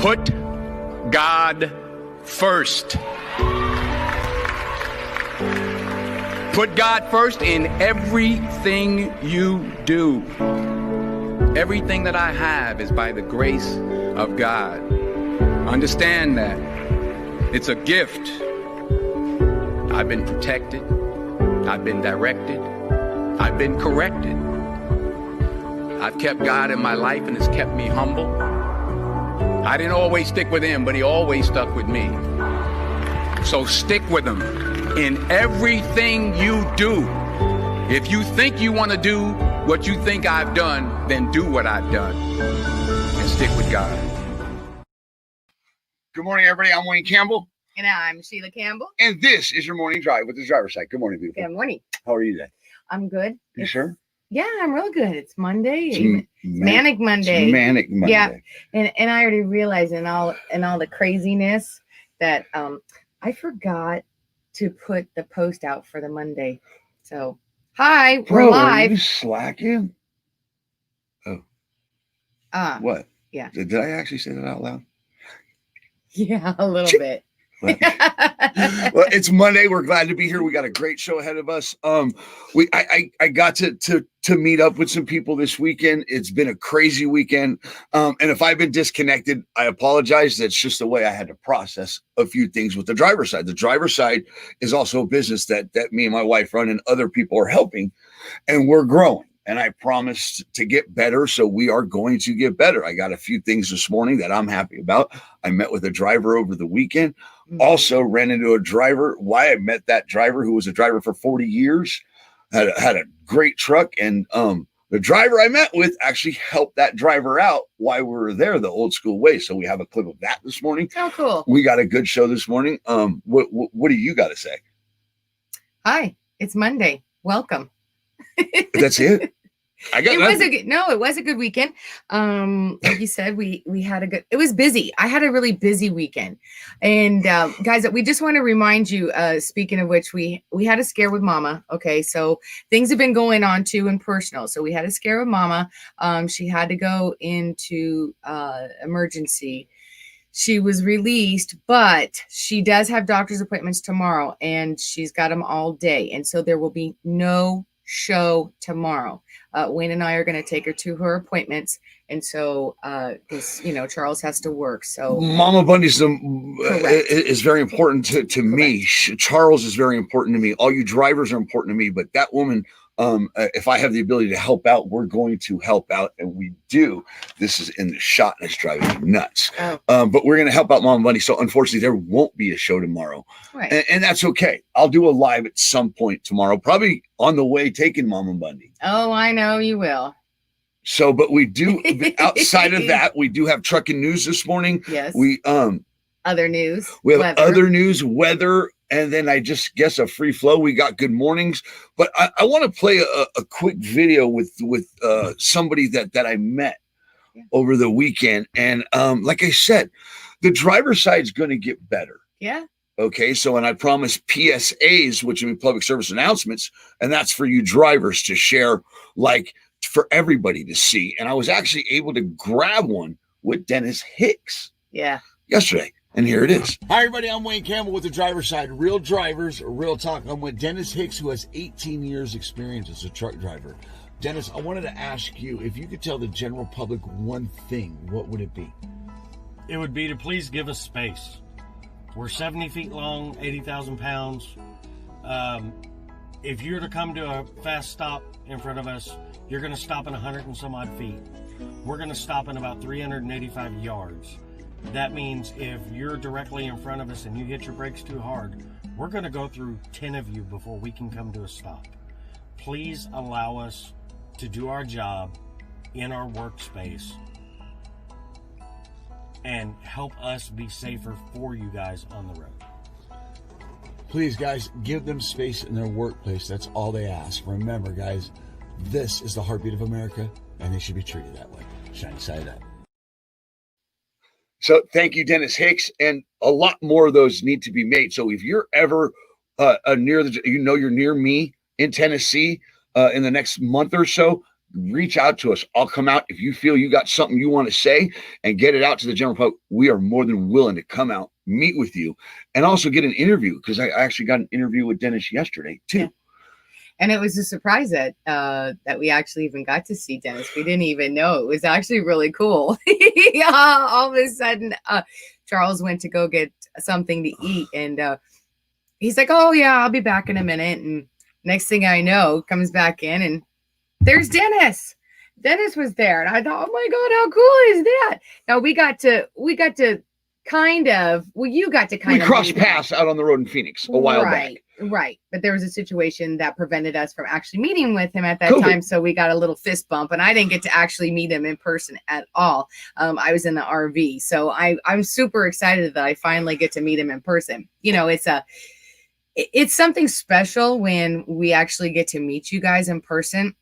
Put God first. Put God first in everything you do. Everything that I have is by the grace of God. Understand that. It's a gift. I've been protected. I've been directed. I've been corrected. I've kept God in my life and it's kept me humble. I didn't always stick with him, but he always stuck with me. So stick with him in everything you do. If you think you want to do what you think I've done, then do what I've done and stick with God. Good morning, everybody. I'm Wayne Campbell. And I'm Sheila Campbell. And this is your morning drive with the driver's side. Good morning, beautiful. Good morning. How are you today? I'm good. You sure? Yeah, I'm real good. It's Monday. It's Manic Monday. It's Manic Monday. Yeah. And I already realized in all the craziness that I forgot to put the post out for the Monday. So hi, we're live. Are you slacking? Oh. What? Yeah. Did I actually say that out loud? Yeah, a little bit. Well, it's Monday. We're glad to be here. We got a great show ahead of us. I got to meet up with some people this weekend. It's been a crazy weekend. And if I've been disconnected, I apologize. That's just the way I had to process a few things with the driver's side. The driver's side is also a business that me and my wife run and other people are helping, and we're growing. And I promised to get better, so we are going to get better. I got a few things this morning that I'm happy about. I met with a driver over the weekend. Also ran into a driver. Why I met that driver, who was a driver for 40 years, had a great truck. And the driver I met with actually helped that driver out while we were there the old school way. So we have a clip of that this morning. Oh, cool. We got a good show this morning. What do you got to say? Hi, it's Monday. Welcome. That's it. It was a good weekend. Like you said, we had it was busy. I had a really busy weekend. And guys, we just want to remind you, speaking of which, we had a scare with Mama. Okay, so things have been going on too in personal. So we had a scare with Mama. She had to go into emergency. She was released, but she does have doctor's appointments tomorrow, and she's got them all day. And so there will be no show tomorrow. Wayne and I are going to take her to her appointments, and so because Charles has to work. So Mama Bundy's is very important to me. Charles is very important to me. All you drivers are important to me, but that woman, if I have the ability to help out, we're going to help out, and we do. This is in the shot, and it's driving me nuts. But we're going to help out Mama Bundy. So unfortunately, there won't be a show tomorrow, right? And that's okay. I'll do a live at some point tomorrow, probably on the way taking Mama Bundy. Oh, I know you will. So, but we do outside of that, we do have trucking news this morning. Yes. We other news. We have other news, weather. And then I just guess a free flow. We got good mornings, but I want to play a quick video with somebody that I met over the weekend. And like I said, the driver's side is going to get better. Yeah. Okay. So, and I promise PSAs, which mean public service announcements, and that's for you drivers to share, like for everybody to see. And I was actually able to grab one with Dennis Hicks. Yeah. Yesterday. And here it is. Hi, everybody. I'm Wayne Campbell with the driver's side. Real drivers, real talk. I'm with Dennis Hicks, who has 18 years experience as a truck driver. Dennis, I wanted to ask you, if you could tell the general public one thing, what would it be? It would be to please give us space. We're 70 feet long, 80,000 pounds. If you're to come to a fast stop in front of us, you're going to stop in 100 and some odd feet. We're going to stop in about 385 yards. That means if you're directly in front of us and you hit your brakes too hard, we're going to go through 10 of you before we can come to a stop. Please allow us to do our job in our workspace and help us be safer for you guys on the road. Please, guys, give them space in their workplace. That's all they ask. Remember, guys, this is the heartbeat of America, and they should be treated that way. Shiny side up. So thank you, Dennis Hicks. And a lot more of those need to be made. So if you're ever you're near me in Tennessee in the next month or so, reach out to us. I'll come out. If you feel you got something you want to say and get it out to the general public, we are more than willing to come out, meet with you, and also get an interview, because I actually got an interview with Dennis yesterday too. Yeah. And it was a surprise that we actually even got to see Dennis. We didn't even know. It was actually really cool. All of a sudden, Charles went to go get something to eat, and he's like, "Oh yeah, I'll be back in a minute." And next thing I know, comes back in, and there's Dennis. Dennis was there, and I thought, "Oh my God, how cool is that?" Now we got to kind of, well, you got to kind We of crossed paths out on the road in Phoenix a while back. Right. But there was a situation that prevented us from actually meeting with him at that COVID. time. So we got a little fist bump, and I didn't get to actually meet him in person at all. I was in the RV. So I'm super excited that I finally get to meet him in person. You know, it's something special when we actually get to meet you guys in person.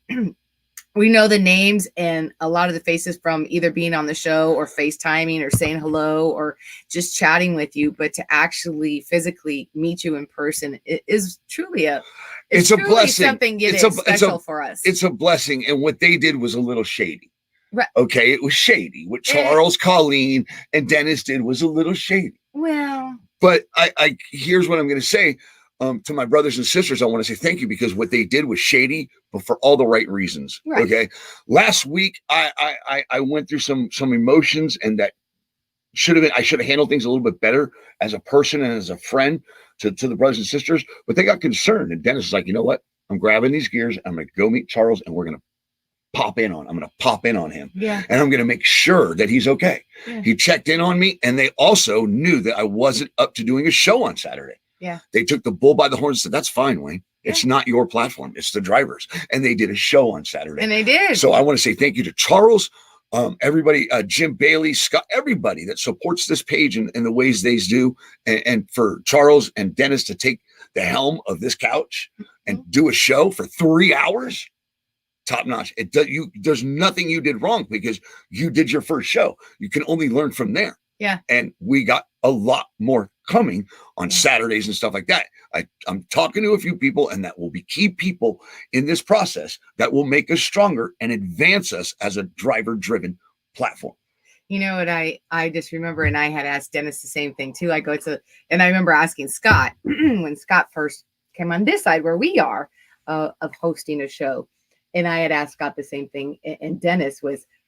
We know the names and a lot of the faces from either being on the show or FaceTiming or saying hello or just chatting with you, but to actually physically meet you in person is truly it's a truly blessing. Something special for us. It's a blessing. And what they did was a little shady. Right. Okay. It was shady. What Charles, Colleen, and Dennis did was a little shady. Well, but I here's what I'm going to say. To my brothers and sisters, I want to say thank you, because what they did was shady, but for all the right reasons. Right. Okay. Last week, I went through some emotions, and that I should have handled things a little bit better as a person and as a friend to the brothers and sisters, but they got concerned. And Dennis is like, you know what? I'm grabbing these gears. I'm going to go meet Charles, and I'm going to pop in on him. Yeah. And I'm going to make sure that he's okay. Yeah. He checked in on me, and they also knew that I wasn't up to doing a show on Saturday. Yeah. They took the bull by the horns and said, "That's fine, Wayne. It's not your platform. It's the drivers." And they did a show on Saturday. And they did. So I want to say thank you to Charles, everybody, Jim Bailey, Scott, everybody that supports this page in the ways they do. And for Charles and Dennis to take the helm of this couch and do a show for 3 hours. Top notch. There's nothing you did wrong, because you did your first show. You can only learn from there. Yeah. And we got a lot more coming on Saturdays and stuff like that. I'm talking to a few people, and that will be key people in this process that will make us stronger and advance us as a driver-driven platform. You know what? I just remember, and I had asked Dennis the same thing too. And I remember asking Scott when Scott first came on this side where we are of hosting a show. And I had asked Scott the same thing. And Dennis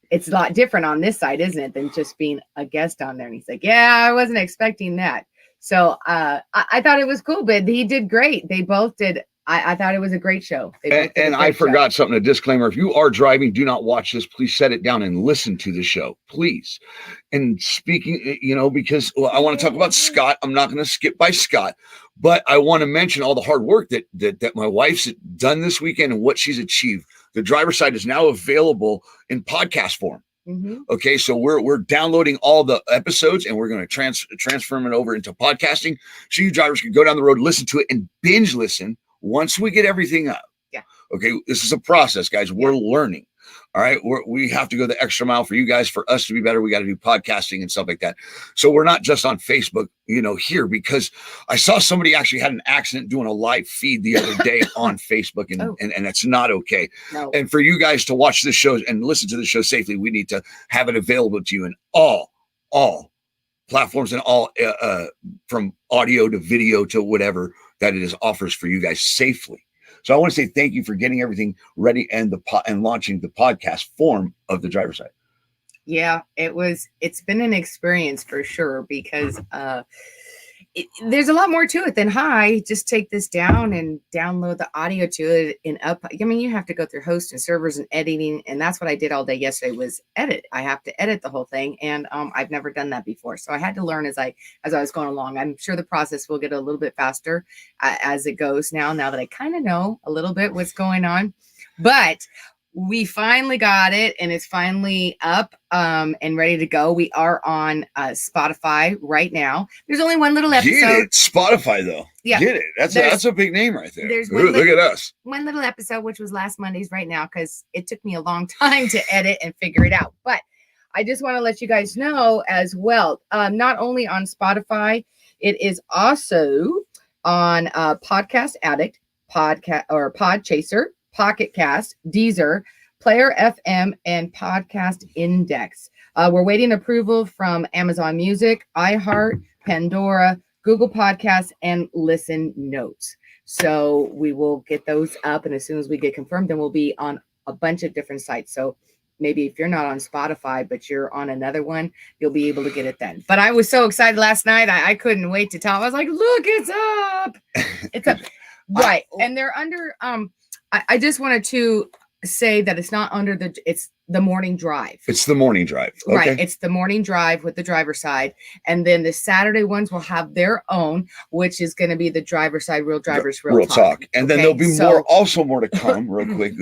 it's a lot different on this side, isn't it, than just being a guest on there. And he's like, yeah, I wasn't expecting that. So I thought it was cool, but he did great. They both did. I thought it was a great show. And I forgot something, a disclaimer. If you are driving, do not watch this. Please set it down and listen to the show, please. And speaking, because I want to talk about Scott. I'm not going to skip by Scott, but I want to mention all the hard work that my wife's done this weekend and what she's achieved. The driver's side is now available in podcast form. Mm-hmm. Okay, so we're downloading all the episodes, and we're going to transfer them over into podcasting, so you drivers can go down the road, listen to it, and binge listen once we get everything up. Yeah. Okay, this is a process, guys. We're learning. All right, we have to go the extra mile for you guys. For us to be better, we got to do podcasting and stuff like that. So we're not just on Facebook, here, because I saw somebody actually had an accident doing a live feed the other day on Facebook, and that's not okay. No. And for you guys to watch this show and listen to the show safely, we need to have it available to you in all platforms and all from audio to video to whatever that it is offers for you guys safely. So I want to say thank you for getting everything ready and launching the podcast form of the driver's side. Yeah, it's been an experience for sure, because there's a lot more to it than just take this down and download the audio to it and you have to go through host and servers and editing, and that's what I did all day yesterday was edit. I have to edit the whole thing, and I've never done that before, so I had to learn as I was going along. I'm sure the process will get a little bit faster as it goes now that I kind of know a little bit what's going on, but we finally got it, and it's finally up and ready to go. We are on Spotify right now. There's only one little episode. Get it. Spotify, though. Yeah. Get it. That's a big name right there. Look at us. One little episode, which was last Monday's right now, because it took me a long time to edit and figure it out. But I just want to let you guys know as well, not only on Spotify, it is also on Podcast Addict, Podchaser, Pocket Cast, Deezer, Player FM, and Podcast Index. We're waiting approval from Amazon Music, iHeart, Pandora, Google Podcasts, and Listen Notes. So we will get those up, and as soon as we get confirmed, then we'll be on a bunch of different sites. So maybe if you're not on Spotify, but you're on another one, you'll be able to get it then. But I was so excited last night. I couldn't wait to tell. I was like, look, it's up. It's up. Right. And they're under, I just wanted to say that it's not under it's the morning drive. It's the morning drive. Okay. Right. It's the morning drive with the driver's side. And then the Saturday ones will have their own, which is going to be the driver's side, real drivers, real talk. And then there'll be more to come real quick.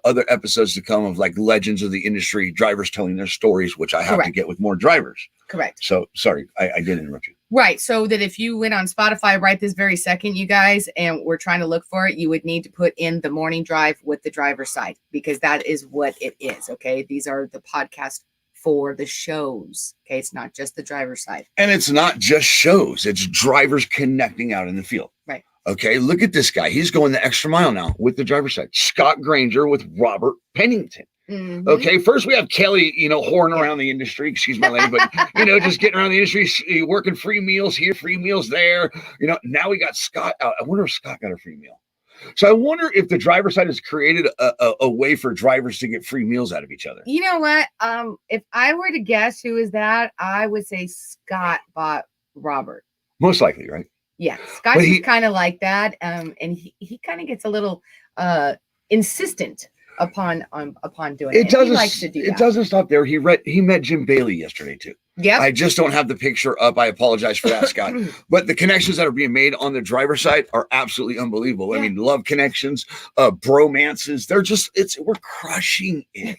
Other episodes to come of like legends of the industry, drivers telling their stories, which I have to get with more drivers. Correct. So sorry, I did interrupt you. Right. So that if you went on Spotify right this very second, you guys, and we're trying to look for it, you would need to put in the morning drive with the driver's side, because that is what it is. Okay. These are the podcast for the shows. Okay. It's not just the driver's side. And it's not just shows. It's drivers connecting out in the field. Right. Okay. Look at this guy. He's going the extra mile now with the driver's side. Scott Granger with Robert Pennington. Mm-hmm. Okay, first we have Kelly, whoring around the industry. Excuse my language, but just getting around the industry, working free meals here, free meals there. Now we got Scott out. I wonder if Scott got a free meal. So I wonder if the driver's side has created a way for drivers to get free meals out of each other. You know what? If I were to guess who is that, I would say Scott bought Robert. Most likely, right? Yeah, Scott is kind of like that, and he kind of gets a little insistent upon doing it. He likes to do that. It doesn't stop there. He met Jim Bailey yesterday too. Yeah. I just don't have the picture up. I apologize for that, Scott. But the connections that are being made on the driver's side are absolutely unbelievable. Yeah. I mean, love connections, bromances. We're crushing it.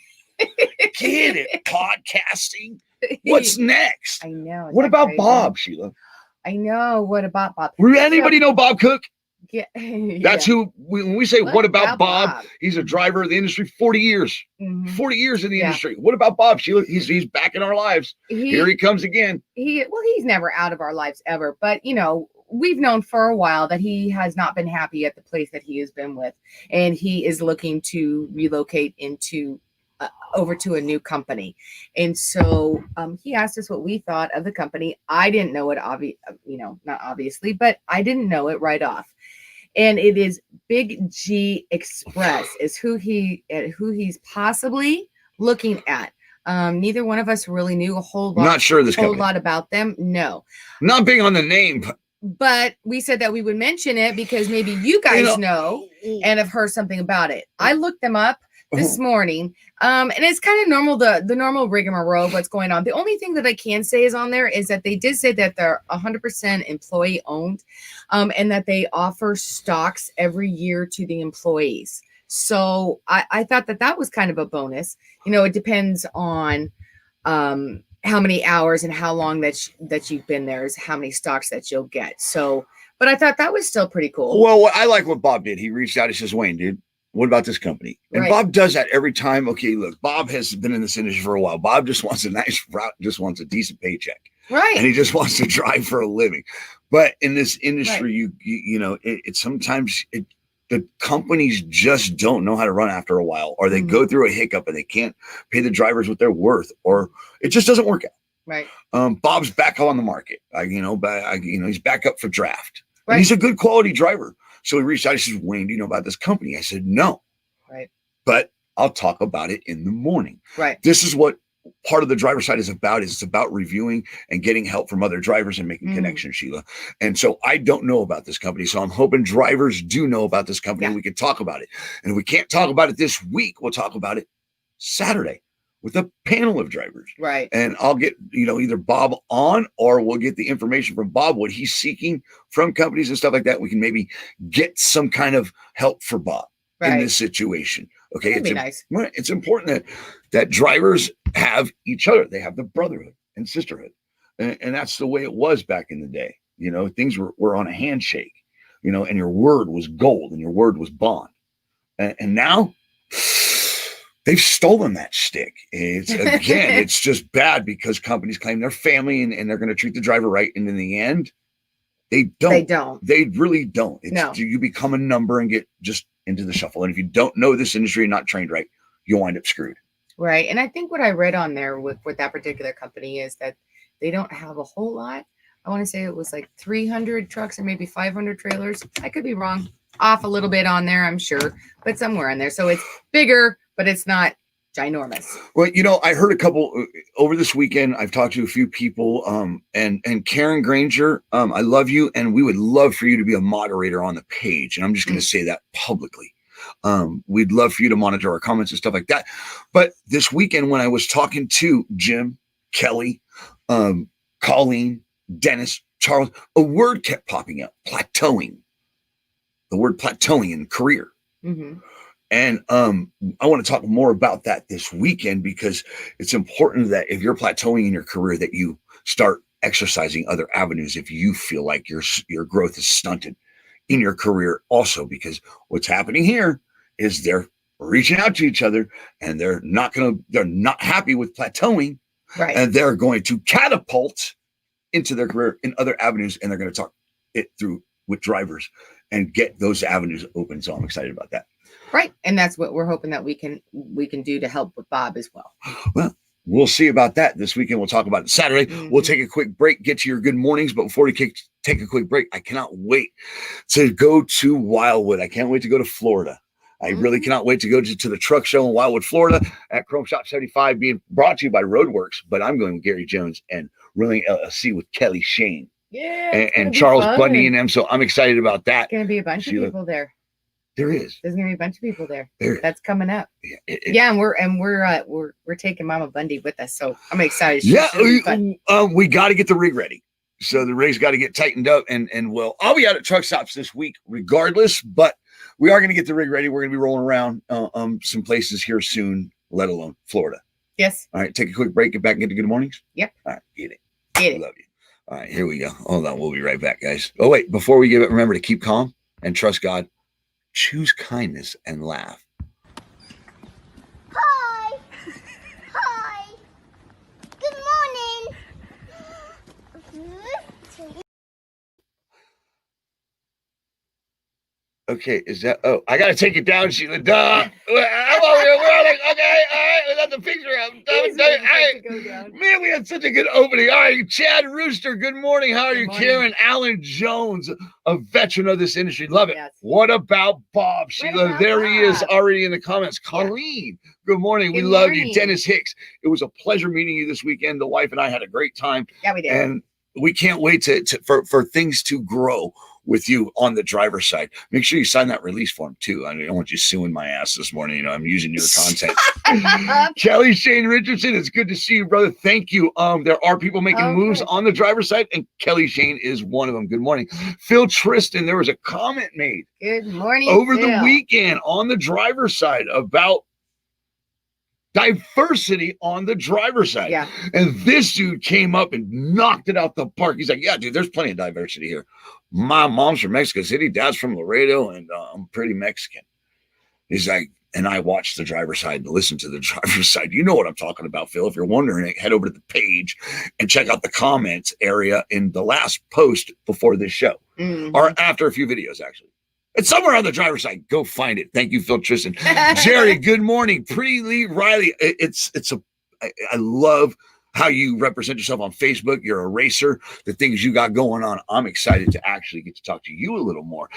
Get it? Podcasting. What's next? I know. What about crazy? Bob, Sheila? I know. What about Bob? Anybody know Bob Cook? Yeah, that's who when we say what about Bob? He's a driver of the industry 40 years. 40 years in the industry. What about Bob, Sheila? He's back in our lives. Here he comes again. He's never out of our lives ever, but we've known for a while that he has not been happy at the place that he has been with, and he is looking to relocate into over to a new company. And so he asked us what we thought of the company. I didn't know it, not obviously, but I didn't know it right off. And it is Big G Express is who he's possibly looking at. Neither one of us really knew a whole lot about them. No, not being on the name, but we said that we would mention it because maybe you guys know and have heard something about it. I looked them up this morning, and it's kind of normal, the normal rigmarole of what's going on. The only thing that I can say is on there is that they did say that they're 100% employee owned, and that they offer stocks every year to the employees. So I thought that was kind of a bonus. It depends on how many hours and how long that you've been there is how many stocks that you'll get. So, but I thought that was still pretty cool. Well, I like what Bob did. He reached out. He says, Wayne, dude, what about this company? And Bob does that every time. Okay, look, Bob has been in this industry for a while. Bob just wants a nice route, just wants a decent paycheck. Right. And he just wants to drive for a living. But in this industry, sometimes the companies just don't know how to run after a while, or they go through a hiccup and they can't pay the drivers what they're worth, or it just doesn't work out. Right. Bob's back on the market. He's back up for draft. Right. And he's a good quality driver. So he reached out. He says, Wayne, do you know about this company? I said, no. Right. But I'll talk about it in the morning. Right. This is what part of the driver's side is about. It's about reviewing and getting help from other drivers and making connections, Sheila. And so I don't know about this company. So I'm hoping drivers do know about this company and we can talk about it. And if we can't talk about it this week, we'll talk about it Saturday with a panel of drivers. Right. And I'll get, either Bob on, or we'll get the information from Bob, what he's seeking from companies and stuff like that. We can maybe get some kind of help for Bob in this situation. Okay. That'd be nice. It's important that drivers have each other. They have the brotherhood and sisterhood. And that's the way it was back in the day. Things were on a handshake, and your word was gold and your word was bond. And now they've stolen that stick. It's just bad because companies claim they're family and they're going to treat the driver right. And in the end, they don't. They really don't. You become a number and get just into the shuffle. And if you don't know this industry and not trained right, you'll wind up screwed. Right. And I think what I read on there with that particular company is that they don't have a whole lot. I want to say it was like 300 trucks or maybe 500 trailers. I could be wrong. Off a little bit on there, I'm sure, but somewhere in there. So it's bigger, but it's not ginormous. Well, I heard a couple over this weekend. I've talked to a few people, and Karen Granger, I love you, and we would love for you to be a moderator on the page. And I'm just going to say that publicly. We'd love for you to monitor our comments and stuff like that. But this weekend, when I was talking to Jim, Kelly, Colleen, Dennis, Charles, a word kept popping up: plateauing. The word plateauing in career. Mm-hmm. And I want to talk more about that this weekend, because it's important that if you're plateauing in your career, that you start exercising other avenues if you feel like your growth is stunted in your career also, because what's happening here is they're reaching out to each other and they're not happy with plateauing, right? And they're going to catapult into their career in other avenues, and they're going to talk it through with drivers and get those avenues open. So I'm excited about that. Right. And that's what we're hoping that we can do to help with Bob as well. Well, we'll see about that this weekend. We'll talk about it Saturday. Mm-hmm. We'll take a quick break, get to your good mornings. But before we take a quick break, I cannot wait to go to Wildwood. I can't wait to go to Florida. I really cannot wait to go to the truck show in Wildwood, Florida at Chrome Shop 75, being brought to you by Roadworks. But I'm going with Gary Jones and Reeling LLC with Kelly Shane. Yeah. And Charles Bundy and them. So I'm excited about that. There's going to be a bunch of people there. There is. There's going to be a bunch of people there. There. That's coming up. Yeah, and we're taking Mama Bundy with us. So I'm excited. We got to get the rig ready. So the rig's got to get tightened up, and I'll be out at truck stops this week regardless, but we are going to get the rig ready. We're going to be rolling around some places here soon, let alone Florida. Yes. All right, take a quick break, get back and get to good mornings. Yep. All right, get it. Get it. Love you. All right, here we go. Hold on, we'll be right back, guys. Oh, wait, before we give it, remember to keep calm and trust God. Choose kindness and laugh. Hi. Hi. Good morning. Okay, is that? Oh, I gotta take it down, Sheila. Duh. I'm over here. We're all like, okay, all right, we got the picture up. Man, we had such a good opening. All right, Chad Rooster. Good morning. How are you, Karen Allen Jones, a veteran of this industry? Love it. Yes. What about Bob, Sheila? There he is, already in the comments. Colleen. Good morning. We love you, Dennis Hicks. It was a pleasure meeting you this weekend. The wife and I had a great time. Yeah, we did. And we can't wait for things to grow with you on the driver's side. Make sure you sign that release form too. I don't want you suing my ass this morning. I'm using your content. Kelly Shane Richardson, it's good to see you, brother. Thank you. There are people making moves on the driver's side, and Kelly Shane is one of them. Good morning. Phil Tristan, there was a comment made. Good morning. Over the weekend on the driver's side about diversity on the driver's side. Yeah. And this dude came up and knocked it out the park. He's like, yeah, dude, there's plenty of diversity here. My mom's from Mexico City, dad's from Laredo, and I'm pretty Mexican. He's like, and I watch the driver's side and listen to the driver's side. You know what I'm talking about, Phil. If you're wondering, head over to the page and check out the comments area in the last post before this show, or after a few videos, actually. It's somewhere on the driver's side. Go find it. Thank you, Phil Tristan. Jerry, good morning. Pretty Lee Riley. I love how you represent yourself on Facebook. You're a racer. The things you got going on. I'm excited to actually get to talk to you a little more.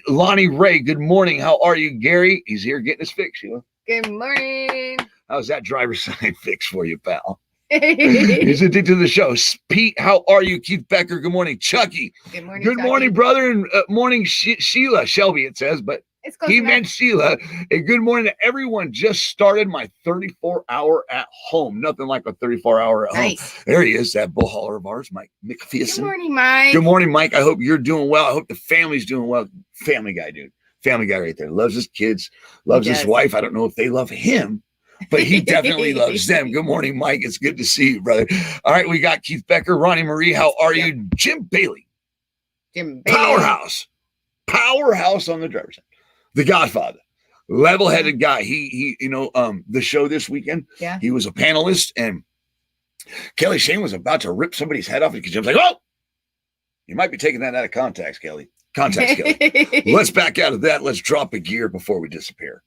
Lonnie Ray, good morning. How are you, Gary? He's here getting his fix, Sheila. Good morning. How's that driver's side fix for you, pal? He's addicted to the show. Pete, how are you? Keith Becker, good morning. Chucky, good morning. Good morning, brother, and morning, Sheila. Shelby, it says, but he meant Sheila. And good morning to everyone. Just started my 34-hour at home. Nothing like a 34-hour at home. There he is, that bull hauler of ours, Mike McPherson. Good morning, Mike. Good morning, Mike. I hope you're doing well. I hope the family's doing well. Family guy, dude. Family guy right there. Loves his kids, loves his wife. I don't know if they love him, but he definitely loves them. Good morning, Mike. It's good to see you, brother. All right, we got Keith Becker, Ronnie Marie. How are you? Jim Bailey. Powerhouse on the driver's side. The Godfather, level-headed guy. He the show this weekend. Yeah. He was a panelist, and Kelly Shane was about to rip somebody's head off because Jim's like, "Oh, you might be taking that out of context, Kelly. Context, Kelly. Let's back out of that. Let's drop a gear before we disappear."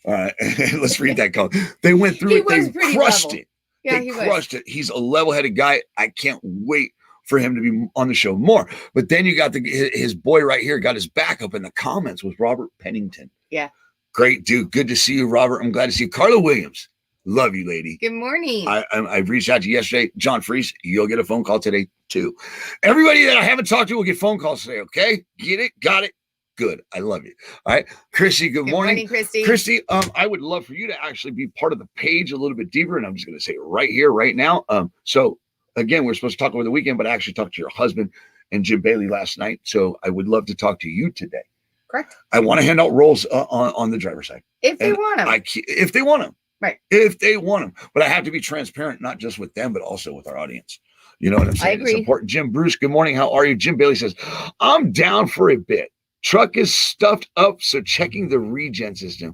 All right, let's read that call. They went through He it. was They pretty crushed level. it. Yeah, They he crushed it. He's a level-headed guy. I can't wait for him to be on the show more. But then you got his boy right here, got his back up in the comments with Robert Pennington. Yeah. Great dude. Good to see you, Robert. I'm glad to see you. Carla Williams. Love you, lady. Good morning. I reached out to you yesterday. John Freese, you'll get a phone call today, too. Everybody that I haven't talked to will get phone calls today, okay? Get it? Got it? Good. I love you. All right. Christy, good morning. Christy. Christy, I would love for you to actually be part of the page a little bit deeper, and I'm just going to say it right here, right now. So, again, we're supposed to talk over the weekend, but I actually talked to your husband and Jim Bailey last night, so I would love to talk to you today. Correct. I want to hand out roles on the driver's side. If they want them. If they want them. Right. If they want them. But I have to be transparent, not just with them, but also with our audience. You know what I'm saying? I agree. It's important. Jim Bruce, good morning. How are you? Jim Bailey says, I'm down for a bit. Truck is stuffed up, so checking the regen system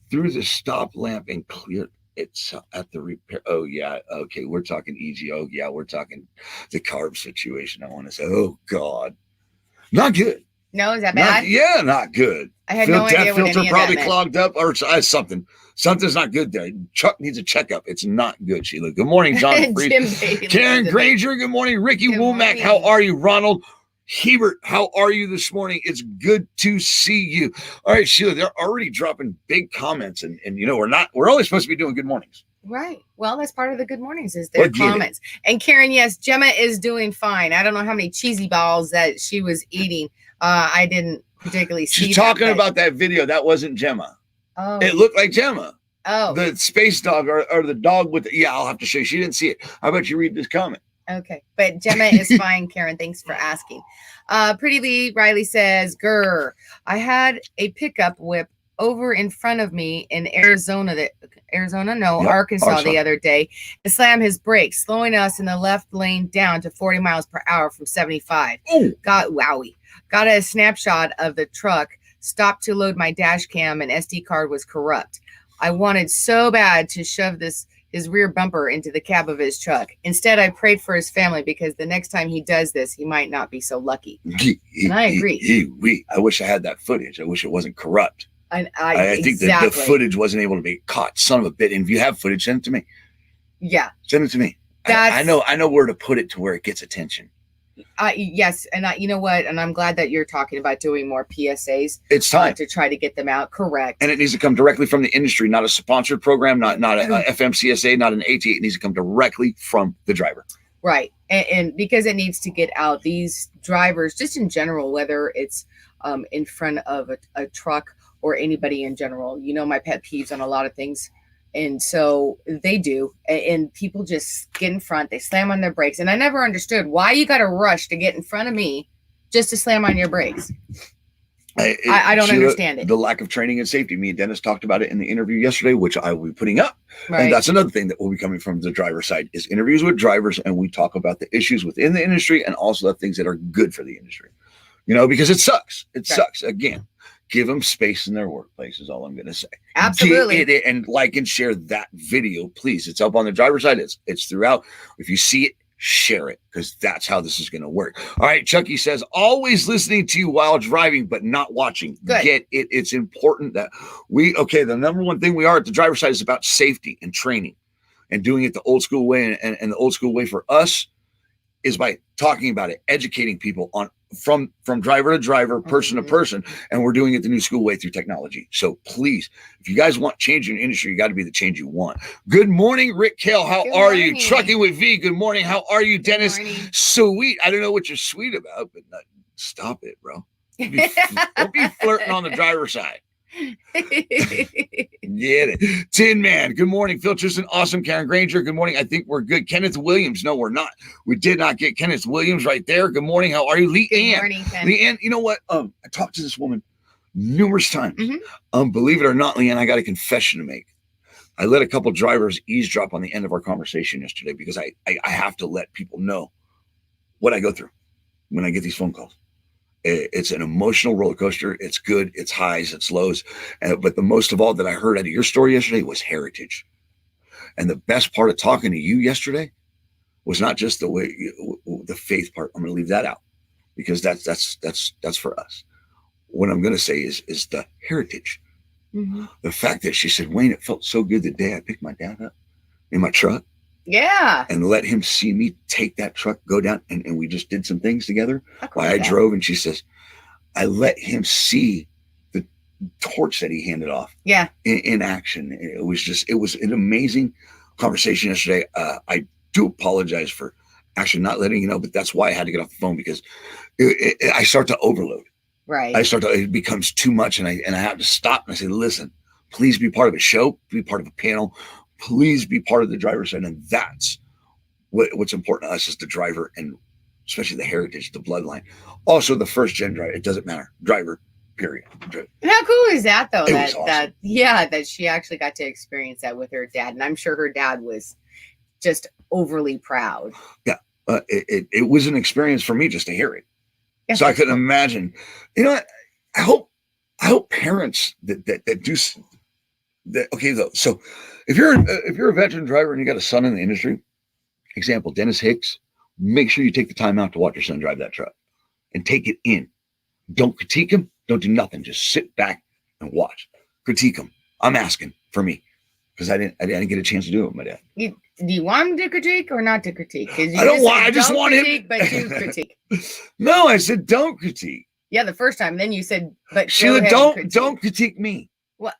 through the stop lamp and clear it's at the repair. Oh, yeah. Okay. We're talking EGO. Yeah. We're talking the carb situation. I want to say, oh, God. Not good. No, is that bad? Not good. I had no idea what filter any of probably that meant. clogged up or something. Something's not good there. Chuck needs a checkup. It's not good, Sheila. Good morning, John Freed. Jim Bailey. Karen Granger, good morning. Ricky Good Womack, morning. how are you? Ronald Hebert, how are you this morning? It's good to see you. All right, Sheila, they're already dropping big comments, and you know, we're only supposed to be doing good mornings. Right. Well, that's part of the good mornings is their Well, get it. comments. And Karen, yes, Gemma is doing fine. I don't know how many cheesy balls that she was eating. I didn't particularly see. She's talking about that video. That wasn't Gemma. Oh. It looked like Gemma. Oh. The space dog or the dog with yeah, I'll have to show you. She didn't see it. How about you read this comment? Okay. But Gemma is fine, Karen. Thanks for asking. Pretty Lee Riley says, grr, I had a pickup whip over in front of me in Arkansas the other day and slam his brakes, slowing us in the left lane down to 40 miles per hour from 75. Oh. Got a snapshot of the truck, stopped to load my dash cam, and SD card was corrupt. I wanted so bad to shove his rear bumper into the cab of his truck. Instead, I prayed for his family because the next time he does this, he might not be so lucky. And I agree. I wish I had that footage. I wish it wasn't corrupt. I think that the footage wasn't able to be caught. Son of a bit. And if you have footage, send it to me. Yeah. Send it to me. I know where to put it to where it gets attention. Yes, and you know what? And I'm glad that you're talking about doing more PSAs. It's time to try to get them out. Correct. And it needs to come directly from the industry, not a sponsored program, not a FMCSA, not an AT. It needs to come directly from the driver. Right, and because it needs to get out, these drivers, just in general, whether it's in front of a truck or anybody in general, you know, my pet peeves on a lot of things. And so they do. And people just get in front. They slam on their brakes. And I never understood why you got to rush to get in front of me just to slam on your brakes. I don't understand it. The lack of training and safety. Me and Dennis talked about it in the interview yesterday, which I will be putting up. Right. And that's another thing that will be coming from the driver's side is interviews with drivers. And we talk about the issues within the industry and also the things that are good for the industry. You know, because it sucks. It sucks. Again, give them space in their workplace is all I'm going to say. Absolutely. Get it and like and share that video, please. It's up on the driver's side. It's throughout. If you see it, share it because that's how this is going to work. All right. Chucky says, always listening to you while driving, but not watching. Good. Get it. It's important that the number one thing we are at the driver's side is about safety and training and doing it the old school way. And the old school way for us is by talking about it, educating people on from driver to driver, person to person, and we're doing it the new school way through technology. So please, if you guys want change in the industry, you got to be the change you want. Good morning, Rick Kale. How are you? Trucking with V. Good morning. How are you, Dennis? Sweet. I don't know what you're sweet about, but stop it, bro. Don't be flirting on the driver's side. Get it. Tin Man, good morning. Phil Tristan, awesome. Karen Granger, good morning. I think we're good. Kenneth Williams, no, we're not. We did not get Kenneth Williams right there. Good morning. How are you? Leanne. Morning, Leanne, you know what? I talked to this woman numerous times. Believe it or not, Leanne, I got a confession to make. I let a couple drivers eavesdrop on the end of our conversation yesterday because I have to let people know what I go through when I get these phone calls. It's an emotional roller coaster. It's good. It's highs. It's lows. But the most of all that I heard out of your story yesterday was heritage. And the best part of talking to you yesterday was not just the faith part. I'm going to leave that out because that's for us. What I'm going to say is the heritage Mhm. The fact that she said, Wayne, it felt so good the day I picked my dad up in my truck Yeah. and let him see me take that truck, go down, and we just did some things together How cool while is I that? drove. And she says, I let him see the torch that he handed off Yeah. in action. It was an amazing conversation yesterday. I do apologize for actually not letting you know, but that's why I had to get off the phone, because I start to overload. Right. It becomes too much, and I have to stop and I say, listen, please be part of a show, be part of a panel, please be part of the driver's side. And that's what's important to us is the driver, and especially the heritage, the bloodline. Also the first gen driver, it doesn't matter. Driver, period. And how cool is that though? It was awesome. That she actually got to experience that with her dad. And I'm sure her dad was just overly proud. Yeah. It was an experience for me just to hear it. Yeah. So I couldn't imagine. You know what? I hope parents that do that. Okay, though. So if you're a veteran driver and you got a son in the industry, example, Dennis Hicks, make sure you take the time out to watch your son drive that truck and take it in. Don't critique him. Don't do nothing. Just sit back and watch. Critique him. I'm asking for me because I didn't get a chance to do it with my dad. Do you want him to critique or not to critique? I don't want. I just want critique, him. but to critique. No, I said don't critique. Yeah, the first time. Then you said, but Sheila, don't critique me. Well,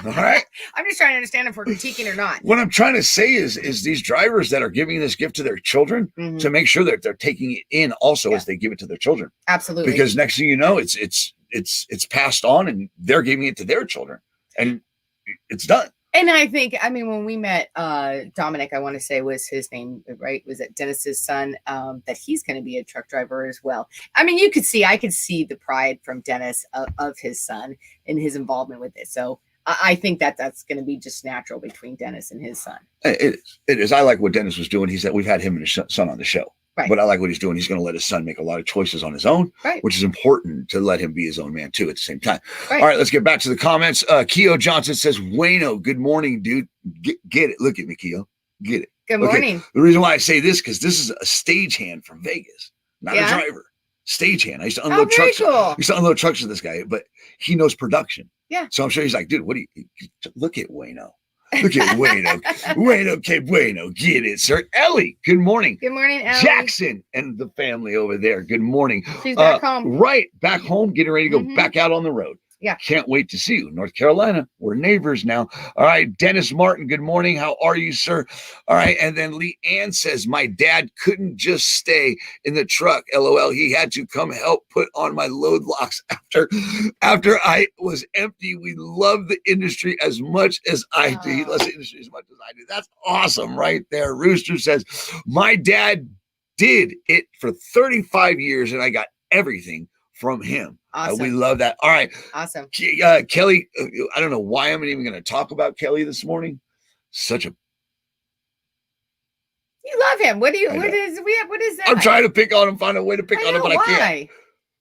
All right. I'm just trying to understand if we're critiquing or not. What I'm trying to say is these drivers that are giving this gift to their children, Mhm. to make sure that they're taking it in also as they give it to their children. Absolutely. Because next thing you know, it's passed on and they're giving it to their children and it's done. And I think, when we met Dominic, I want to say was his name, right? Was it Dennis's son? That he's going to be a truck driver as well. I could see the pride from Dennis of his son and his involvement with it. So I think that's going to be just natural between Dennis and his son. It is. I like what Dennis was doing. He said we've had him and his son on the show. Right. But I like what he's doing. He's going to let his son make a lot of choices on his own, right, which is important to let him be his own man too at the same time. Right. All right, let's get back to the comments. Keo Johnson says, Wayno, good morning, dude. Get it. Look at me, Keo. Get it. Good morning. Okay. The reason why I say this, because this is a stagehand from Vegas, not a driver. Stagehand. I used to unload trucks. Cool. I used to unload trucks with this guy, but he knows production. Yeah. So I'm sure he's like, dude, what do you look at Wayno? Look at Wayno. Wayno, que bueno. Get it, sir. Ellie, good morning. Good morning, Ellie. Jackson and the family over there. Good morning. She's back home. Right. Back home, getting ready to go back out on the road. Yeah. Can't wait to see you. North Carolina. We're neighbors now. All right. Dennis Martin, good morning. How are you, sir? All right. And then Lee Ann says, my dad couldn't just stay in the truck. LOL. He had to come help put on my load locks after I was empty. We love the industry as much as I do. He loves the industry as much as I do. That's awesome right there. Rooster says, my dad did it for 35 years and I got everything from him. Awesome. We love that. All right. Awesome. Kelly, I don't know why I'm even going to talk about Kelly this morning. You love him. What is that? I'm trying to pick on him, find a way to pick on him, but I can't.